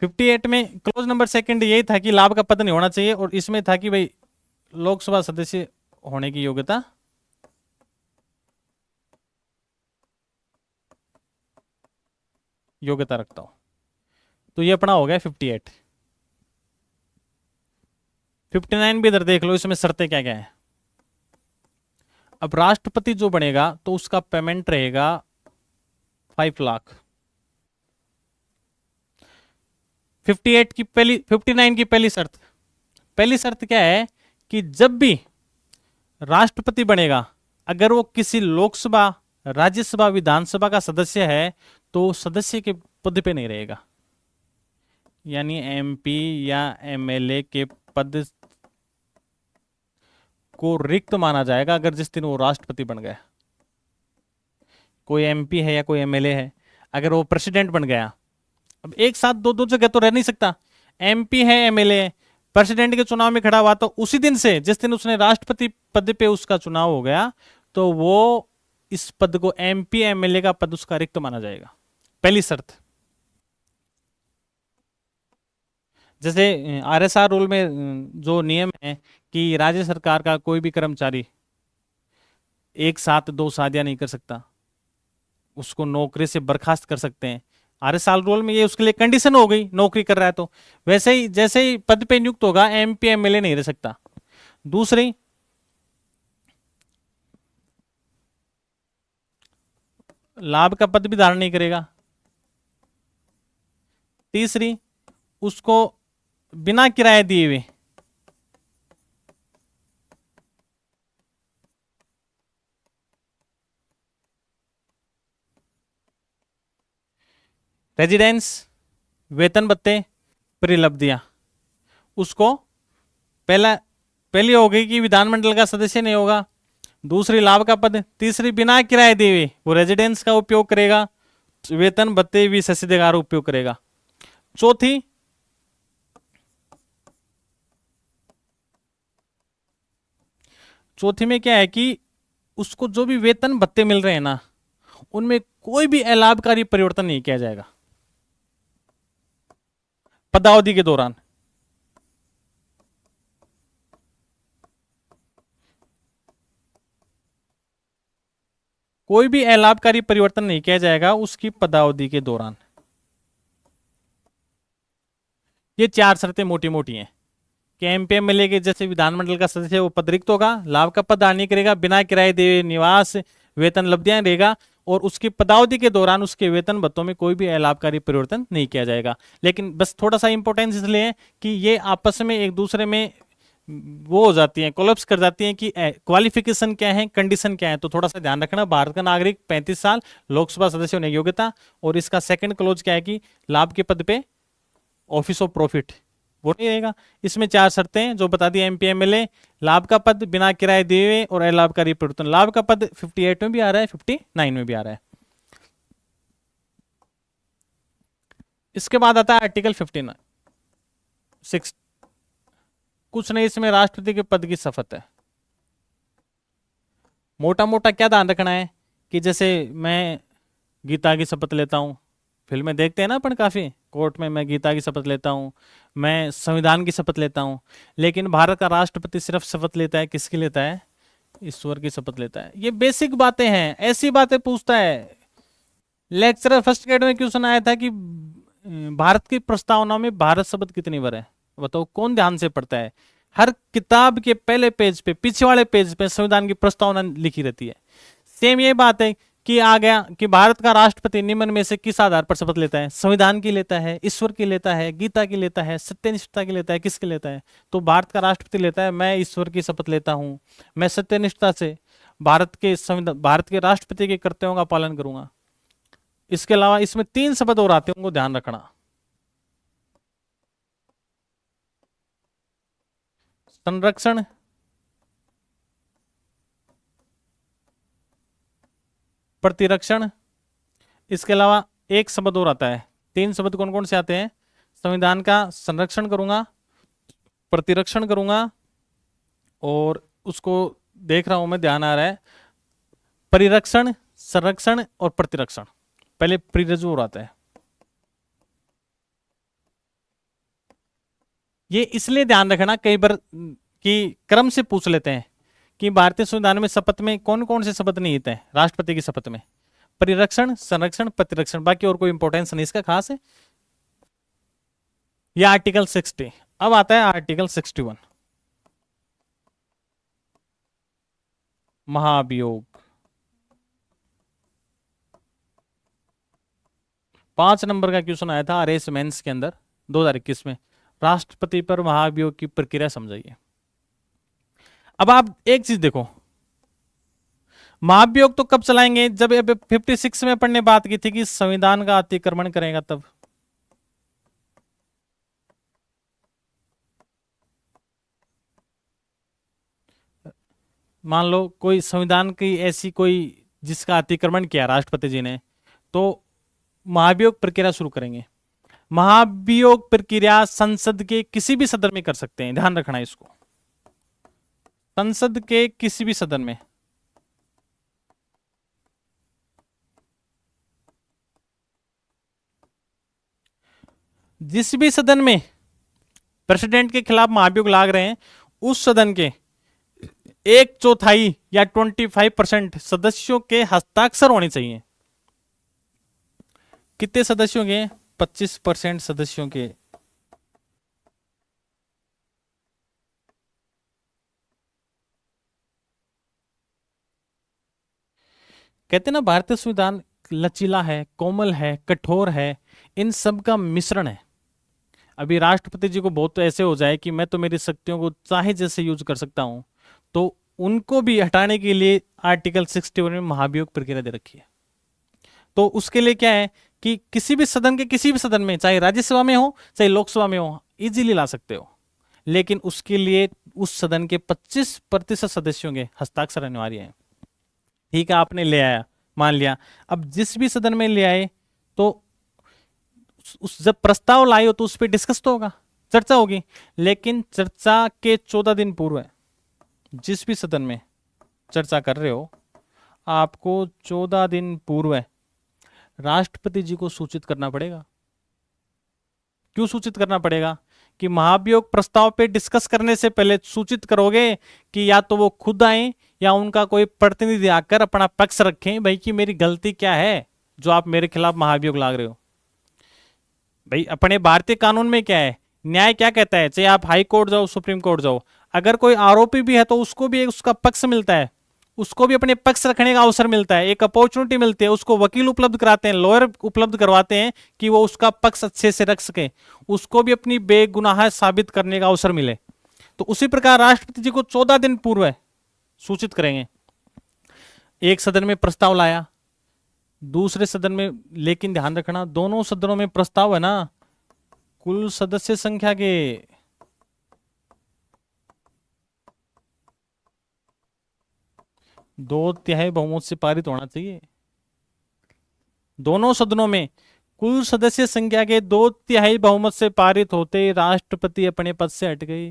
फिफ्टी एट में क्लोज नंबर सेकंड यही था कि लाभ का पद नहीं होना चाहिए, और इसमें था कि भाई लोकसभा सदस्य होने की योग्यता रखता हूं। तो ये अपना हो गया 58। 59 भी इधर देख लो, इसमें शर्तें क्या क्या है। अब राष्ट्रपति जो बनेगा तो उसका पेमेंट रहेगा 5 लाख। 58 की पहली 59 की पहली शर्त क्या है कि जब भी राष्ट्रपति बनेगा अगर वो किसी लोकसभा, राज्यसभा, विधानसभा का सदस्य है तो सदस्य के पद पे नहीं रहेगा, यानी एमपी या एमएलए के पद को रिक्त माना जाएगा अगर जिस दिन वो राष्ट्रपति बन गया। कोई एमपी है या कोई एमएलए है, अगर वो प्रेसिडेंट बन गया, अब एक साथ दो दो जगह तो रह नहीं सकता, एमपी है एमएलए प्रेसिडेंट के चुनाव में खड़ा हुआ तो उसी दिन से जिस दिन उसने राष्ट्रपति पद पे उसका चुनाव हो गया तो वो इस पद को एमपी एमएलए का पद उसका रिक्त माना जाएगा। पहली शर्त। जैसे आरएसआर रूल में जो नियम है कि राज्य सरकार का कोई भी कर्मचारी एक साथ 2 शादियां नहीं कर सकता, उसको नौकरी से बर्खास्त कर सकते हैं। आरएसआर रूल में ये उसके लिए कंडीशन हो गई, नौकरी कर रहा है तो। वैसे ही जैसे ही पद पे नियुक्त होगा एमपी एमएलए नहीं रह सकता। दूसरी, लाभ का पद भी धारण नहीं करेगा। तीसरी, उसको बिना किराए दिए हुए रेजिडेंस, वेतन भत्ते, परिलब्धियां, उसको पहली हो गई कि विधानमंडल का सदस्य नहीं होगा। दूसरी लाभ का पद। तीसरी बिना किराए दिए हुए वो रेजिडेंस का उपयोग करेगा, वेतन भत्ते भी सस्यधिकार उपयोग करेगा। चौथी में क्या है कि उसको जो भी वेतन भत्ते मिल रहे हैं ना उनमें कोई भी अलाभकारी परिवर्तन नहीं किया जाएगा पदावधि के दौरान। कोई भी अलाभकारी परिवर्तन नहीं किया जाएगा उसकी पदावधि के दौरान। ये 4 शर्तें मोटी मोटी हैं कि एमपी एमएलए के जैसे विधानमंडल का सदस्य वो पद रिक्त होगा, लाभ का पद नहीं करेगा, बिना किराए दिए निवास वेतन लब्धियां रहेगा, और उसकी पदावधि के दौरान उसके वेतन भत्तों में कोई भी अलाभकारी परिवर्तन नहीं किया जाएगा। लेकिन बस थोड़ा सा इंपॉर्टेंस इसलिए है कि ये आपस में एक दूसरे में वो हो जाती हैं, कोलैप्स कर जाती हैं कि क्वालिफिकेशन क्या है, कंडीशन क्या है। तो थोड़ा सा ध्यान रखना, भारत का नागरिक 35 साल, लोकसभा सदस्य होने की योग्यता, और इसका सेकंड क्लोज क्या है कि लाभ के पद पे ऑफिस ऑफ प्रॉफिट वो नहीं रहेगा। इसमें 4 शर्तें जो बता दी एमपी एमएलए, लाभ का पद बिना किराए दिए हुए और अलाभकारी परिवर्तन। लाभ का पद 58 में भी आ रहा है, 59 में भी आ रहा है। इसके बाद आता है आर्टिकल 59 6। कुछ नहीं, इसमें राष्ट्रपति के पद की शपथ है। मोटा मोटा क्या ध्यान रखना है कि जैसे मैं गीता की शपथ लेता हूं, फिल्में देखते हैं ना अपन काफी, कोर्ट में मैं गीता की शपथ लेता हूं, मैं संविधान की शपथ लेता हूं, लेकिन भारत का राष्ट्रपति सिर्फ शपथ लेता है, किसकी लेता है? ईश्वर की शपथ लेता है। ये बेसिक बातें हैं, ऐसी बातें पूछता है लेक्चरर। फर्स्ट ग्रेड में क्वेश्चन आया था कि भारत की प्रस्तावना में भारत शब्द कितनी बार है, बताओ कौन ध्यान से पढ़ता है? हर किताब के पहले पेज पे, पीछे वाले पेज पे संविधान की प्रस्तावना लिखी रहती है। सेम ये बात है कि आ गया कि भारत का राष्ट्रपति निम्न में से किस आधार पर शपथ लेता है? संविधान की लेता है, ईश्वर की लेता है, गीता की लेता है, सत्यनिष्ठता की लेता है, किसकी लेता है? तो भारत का राष्ट्रपति लेता है, मैं ईश्वर की शपथ लेता हूं, मैं सत्यनिष्ठता से भारत के संविधान, भारत के राष्ट्रपति के कर्तव्यों का पालन करूंगा। इसके अलावा इसमें 3 शब्द और आते हैं, उनको ध्यान रखना। संरक्षण, प्रतिरक्षण, इसके अलावा एक शब्द और आता है। 3 शब्द कौन कौन से आते हैं? संविधान का संरक्षण करूंगा, प्रतिरक्षण करूंगा, और उसको देख रहा हूं मैं, ध्यान आ रहा है, परिरक्षण, संरक्षण और प्रतिरक्षण। पहले प्रिरजू और आता है। ये इसलिए ध्यान रखना कई बार कि क्रम से पूछ लेते हैं कि भारतीय संविधान में शपथ में कौन कौन से शपथ निहित हैं राष्ट्रपति की शपथ में? परिरक्षण, संरक्षण, प्रतिरक्षण, बाकी और कोई इंपॉर्टेंस नहीं इसका खास है। यह आर्टिकल 60। अब आता है आर्टिकल 61, महाभियोग। 5 नंबर का क्वेश्चन आया था आरएस मेंस के अंदर 2021 में। राष्ट्रपति पर महाभियोग की प्रक्रिया समझाइए। अब आप एक चीज देखो, महाभियोग तो कब चलाएंगे? जब 56 में अपन ने बात की थी कि संविधान का अतिक्रमण करेगा तब। मान लो कोई संविधान की ऐसी कोई जिसका अतिक्रमण किया राष्ट्रपति जी ने, तो महाभियोग प्रक्रिया शुरू करेंगे। महाभियोग प्रक्रिया संसद के किसी भी सदन में कर सकते हैं, ध्यान रखना इसको। संसद के किसी भी सदन में। जिस भी सदन में प्रेसिडेंट के खिलाफ महाभियोग लाग रहे हैं, उस सदन के 1/4 या 25% सदस्यों के हस्ताक्षर होने चाहिए। कितने सदस्यों के? 25% सदस्यों के। कहते हैं ना भारतीय संविधान लचीला है, कोमल है, कठोर है, इन सब का मिश्रण है। अभी राष्ट्रपति जी को बहुत तो ऐसे हो जाए कि मैं तो मेरी शक्तियों को चाहे जैसे यूज कर सकता हूं, तो उनको भी हटाने के लिए आर्टिकल 61 में महाभियोग प्रक्रिया दे रखी है। तो उसके लिए क्या है कि किसी भी सदन के किसी भी सदन में, चाहे राज्यसभा में हो चाहे लोकसभा में हो, इजीली ला सकते हो, लेकिन उसके लिए उस सदन के 25% सदस्यों के हस्ताक्षर अनिवार्य है। ठीक है, आपने ले आया, मान लिया। अब जिस भी सदन में ले आए तो उस जब प्रस्ताव लाए हो तो उस पर डिस्कस तो होगा, चर्चा होगी, लेकिन चर्चा के 14 दिन पूर्व जिस भी सदन में चर्चा कर रहे हो, आपको 14 दिन पूर्व राष्ट्रपति जी को सूचित करना पड़ेगा। क्यों सूचित करना पड़ेगा? कि महाभियोग प्रस्ताव पे डिस्कस करने से पहले सूचित करोगे कि या तो वो खुद आए या उनका कोई प्रतिनिधि आकर अपना पक्ष रखें, भाई कि मेरी गलती क्या है जो आप मेरे खिलाफ महाभियोग लाग रहे हो। भाई अपने भारतीय कानून में क्या है, न्याय क्या कहता है, चाहे आप हाई कोर्ट जाओ, सुप्रीम कोर्ट जाओ, अगर कोई आरोपी भी है तो उसको भी उसका पक्ष मिलता है, उसको भी अपने पक्ष रखने का अवसर मिलता है, एक अपॉर्चुनिटी मिलती है, उसको वकील उपलब्ध कराते हैं, लॉयर उपलब्ध करवाते हैं कि वो उसका पक्ष अच्छे से रख सके, उसको भी अपनी बेगुनाह साबित करने का अवसर मिले। तो उसी प्रकार राष्ट्रपति जी को 14 दिन पूर्व सूचित करेंगे। एक सदन में प्रस्ताव लाया, दूसरे सदन में, लेकिन ध्यान रखना दोनों सदनों में प्रस्ताव है ना कुल सदस्य संख्या के 2/3 बहुमत से पारित होना चाहिए। दोनों सदनों में कुल सदस्य संख्या के 2/3 बहुमत से पारित होते राष्ट्रपति अपने पद से हट गए।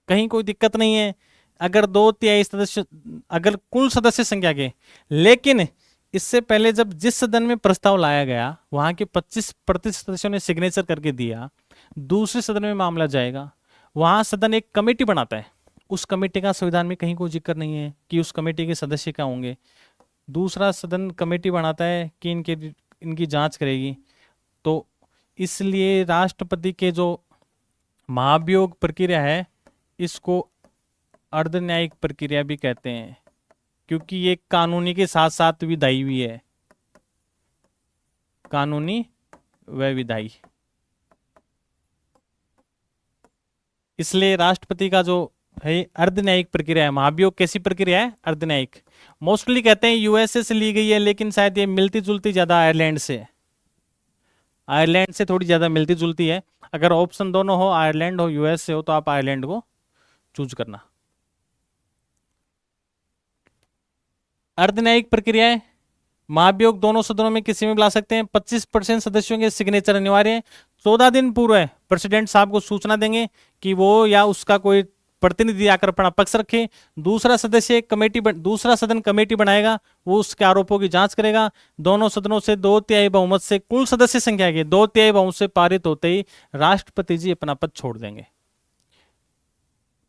कहीं कोई दिक्कत नहीं है अगर 2/3 सदस्य, अगर कुल सदस्य संख्या के, लेकिन इससे पहले जब जिस सदन में प्रस्ताव लाया गया वहां के 25% सदस्यों ने सिग्नेचर करके दिया, दूसरे सदन में मामला जाएगा, वहां सदन एक कमेटी बनाता है, उस कमेटी का संविधान में कहीं कोई जिक्र नहीं है कि उस कमेटी के सदस्य क्या होंगे। दूसरा सदन कमेटी बनाता है कि इनकी जांच करेगी। तो इसलिए राष्ट्रपति के जो महाभियोग प्रक्रिया है इसको अर्ध न्यायिक प्रक्रिया भी कहते हैं, क्योंकि ये कानूनी के साथ साथ विधायी भी है, कानूनी व विधायी। इसलिए राष्ट्रपति का जो है अर्ध न्यायिक प्रक्रिया है। महाभियोग कैसी प्रक्रिया है? अर्ध न्यायिक। मोस्टली कहते हैं यूएसए से ली गई है, लेकिन शायद ये मिलती जुलती ज्यादा आयरलैंड से है। आयरलैंड से थोड़ी ज्यादा मिलती जुलती है। अगर ऑप्शन दोनों हो, आयरलैंड हो यूएसए हो, तो आप आयरलैंड को चूज करना। अर्ध न्यायिक प्रक्रिया है। महाभियोग दोनों सदनों में किसी में बुला सकते हैं। 25% सदस्यों के सिग्नेचर अनिवार्य है। 14 दिन पूर्व है प्रेसिडेंट साहब को सूचना देंगे कि वो या उसका कोई प्रतिनिधि आकर अपना पक्ष रखे। दूसरा सदन कमेटी बनाएगा, वो उसके आरोपों की जांच करेगा। दोनों सदनों से 2/3 बहुमत से कुल सदस्य संख्या के 2/3 बहुमत से पारित होते ही राष्ट्रपति जी अपना पद छोड़ देंगे।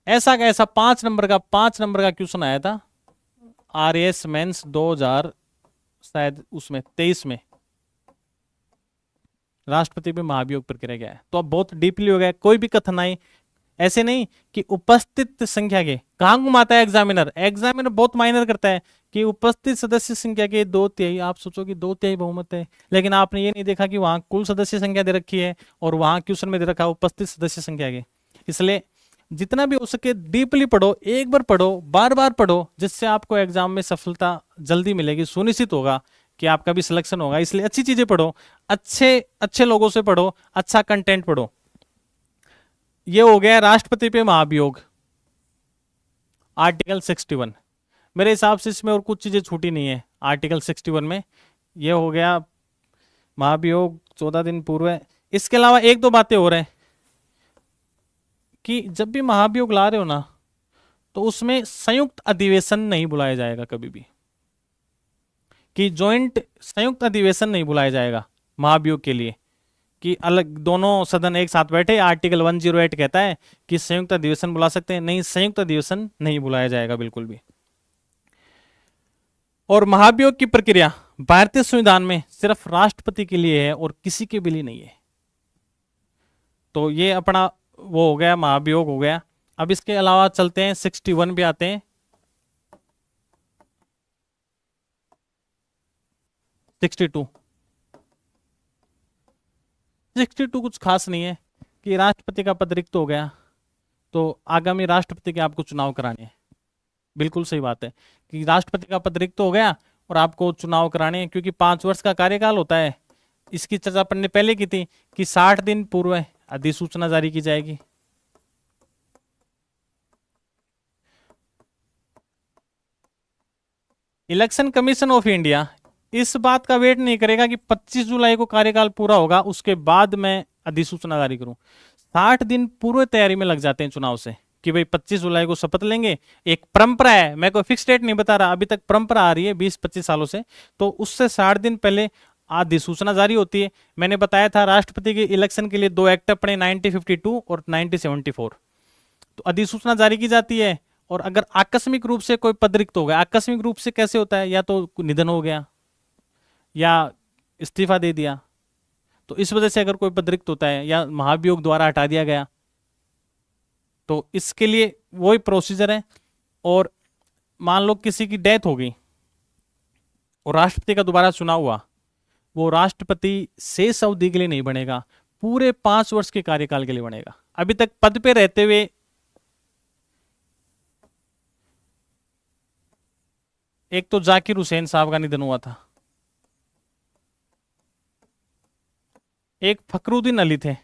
ऐसा का ऐसा 5 नंबर का क्वेश्चन आया था RAS मेंस 2000 शायद उसमें 23 में, राष्ट्रपति पे महाभियोग प्रक्रिया क्या है। तो अब बहुत डीपली हो गया, कोई भी कथनाई ऐसे नहीं कि उपस्थित संख्या के, कहां घुमाता है एग्जामिनर बहुत माइनर करता है कि उपस्थित सदस्य संख्या के 2/3। आप सोचो कि 2/3 बहुमत है, लेकिन आपने ये नहीं देखा कि वहां कुल सदस्य संख्या दे रखी है और वहां क्वेश्चन में दे रखा है उपस्थित सदस्य संख्या के। इसलिए जितना भी हो सके डीपली पढ़ो, एक बार पढ़ो, बार बार पढ़ो, जिससे आपको एग्जाम में सफलता जल्दी मिलेगी, सुनिश्चित होगा कि आपका भी सिलेक्शन होगा। इसलिए अच्छी चीजें पढ़ो, अच्छे लोगों से पढ़ो, अच्छा कंटेंट पढ़ो। ये हो गया राष्ट्रपति पे महाभियोग, आर्टिकल 61। मेरे हिसाब से इसमें और कुछ चीजें छूटी नहीं है आर्टिकल 61 में। ये हो गया महाभियोग 14 दिन पूर्व है। इसके अलावा एक दो बातें और हैं कि जब भी महाभियोग ला रहे हो ना, तो उसमें संयुक्त अधिवेशन नहीं बुलाया जाएगा कभी भी, कि संयुक्त अधिवेशन नहीं बुलाया जाएगा महाभियोग के लिए, कि अलग दोनों सदन एक साथ बैठे। आर्टिकल 108 कहता है कि संयुक्त अधिवेशन बुला सकते हैं, नहीं, संयुक्त अधिवेशन नहीं बुलाया जाएगा बिल्कुल भी। और महाभियोग की प्रक्रिया भारतीय संविधान में सिर्फ राष्ट्रपति के लिए है और किसी के भी लिए नहीं है। तो ये अपना वो हो गया, महाभियोग हो गया। अब इसके अलावा चलते हैं 61 पे आते हैं। 62 कुछ खास नहीं है कि राष्ट्रपति का पद रिक्त हो गया तो आगामी राष्ट्रपति के आपको चुनाव कराने हैं। बिल्कुल सही बात है कि राष्ट्रपति का पद रिक्त हो गया और आपको चुनाव कराने हैं, क्योंकि 5 वर्ष का कार्यकाल होता है। इसकी चर्चा अपन ने पहले की थी कि 60 दिन पूर्व अधिसूचना जारी की जाएगी। इलेक्शन कमीशन ऑफ इंडिया इस बात का वेट नहीं करेगा कि 25 जुलाई को कार्यकाल पूरा होगा उसके बाद मैं अधिसूचना जारी करूं। 60 दिन पूर्व तैयारी में लग जाते हैं चुनाव से, कि भाई 25 जुलाई को शपथ लेंगे। एक परंपरा है, मैं कोई फिक्स डेट नहीं बता रहा, अभी तक परंपरा आ रही है 20-25 सालों से। तो उससे 60 दिन पहले अधिसूचना जारी होती है। मैंने बताया था राष्ट्रपति के इलेक्शन के लिए 2 एक्ट अपने 1952 और 1974। तो अधिसूचना जारी की जाती है। और अगर आकस्मिक रूप से कोई पद रिक्त हो गया, आकस्मिक रूप से कैसे होता है, या तो निधन हो गया या इस्तीफा दे दिया, तो इस वजह से अगर कोई पद रिक्त होता है या महाभियोग द्वारा हटा दिया गया, तो इसके लिए वही प्रोसीजर है। और मान लो किसी की डेथ हो गई और राष्ट्रपति का दोबारा चुनाव हुआ, वो राष्ट्रपति शेष अवधि के लिए नहीं बनेगा, पूरे 5 वर्ष के कार्यकाल के लिए बनेगा। अभी तक पद पे रहते हुए एक तो जाकिर हुसैन साहब का निधन हुआ था, एक फखरुद्दीन अली थे,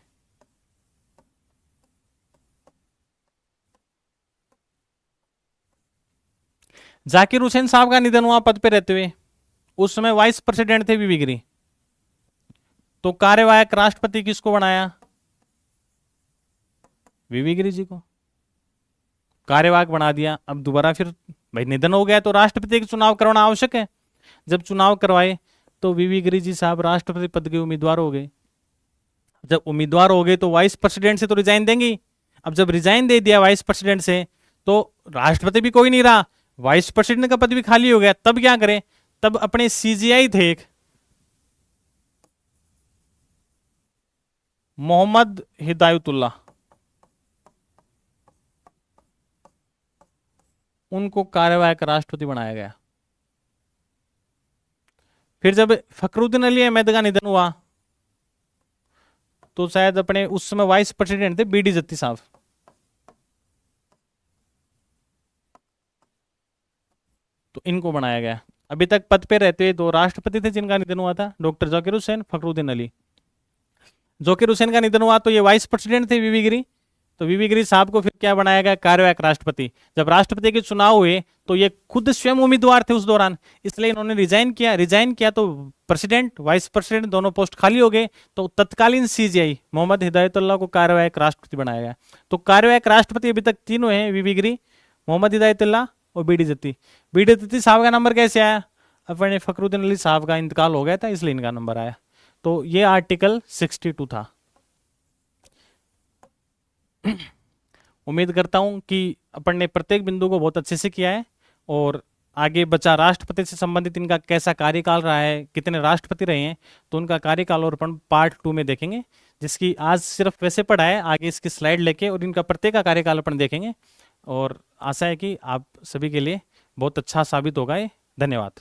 जाकिर हुसैन साहब का निधन हुआ पद पे रहते हुए। उस समय वाइस प्रेसिडेंट थे वीवी गिरी। तो कार्यवाहक राष्ट्रपति किसको बनाया? वीवी गिरी जी को कार्यवाहक बना दिया। अब दोबारा फिर भाई निधन हो गया तो राष्ट्रपति का चुनाव करवाना आवश्यक है। जब चुनाव करवाए तो वीवी गिरी जी साहब राष्ट्रपति पद के उम्मीदवार हो गए। जब उम्मीदवार हो गए तो वाइस प्रेसिडेंट से तो रिजाइन देंगे। अब जब रिजाइन दे दिया वाइस प्रेसिडेंट से, तो राष्ट्रपति भी कोई नहीं रहा, वाइस प्रेसिडेंट का पद भी खाली हो गया। तब क्या करें? तब अपने सीजीआई थे एक मोहम्मद हिदायतुल्लाह, उनको कार्यवाहक राष्ट्रपति बनाया गया। फिर जब फखरुद्दीन अली अहमद का निधन हुआ तो शायद अपने उस समय वाइस प्रेसिडेंट थे बीडी जत्ती साहब, तो इनको बनाया गया। अभी तक पद पे रहते हुए 2 राष्ट्रपति थे जिनका निधन हुआ था, डॉक्टर जाकिर हुसैन, फखरुद्दीन अली। जाकिर हुसैन का निधन हुआ तो ये वाइस प्रेसिडेंट थे वीवी गिरी, तो वीवी गिरी साहब को फिर क्या बनाया गया, कार्यवाहक राष्ट्रपति। जब राष्ट्रपति के चुनाव हुए तो ये खुद स्वयं उम्मीदवार थे उस दौरान, इसलिए इन्होंने रिजाइन किया तो प्रेसिडेंट वाइस प्रेसिडेंट दोनों पोस्ट खाली हो गए, तो तत्कालीन सीजीआई मोहम्मद हिदायतुल्लाह को कार्यवाहक राष्ट्रपति बनाया गया। तो कार्यवाहक राष्ट्रपति अभी तक तीनों हैं, वीवी गिरी, मोहम्मद हिदायतुल्लाह और बीडी जत्ती। बीडी जत्ती साहब का नंबर कैसे आया, अपने फखरुद्दीन अली साहब का इंतकाल हो गया था इसलिए इनका नंबर आया। तो ये आर्टिकल 62 था। उम्मीद करता हूं कि अपन ने प्रत्येक बिंदु को बहुत अच्छे से किया है, और आगे बचा राष्ट्रपति से संबंधित इनका कैसा कार्यकाल रहा है, कितने राष्ट्रपति रहे हैं, तो उनका कार्यकाल और अपन पार्ट 2 में देखेंगे, जिसकी आज सिर्फ वैसे पढ़ा है, आगे इसकी स्लाइड लेके और इनका प्रत्येक का कार्यकाल अपन देखेंगे। और आशा है कि आप सभी के लिए बहुत अच्छा साबित होगा ये। धन्यवाद।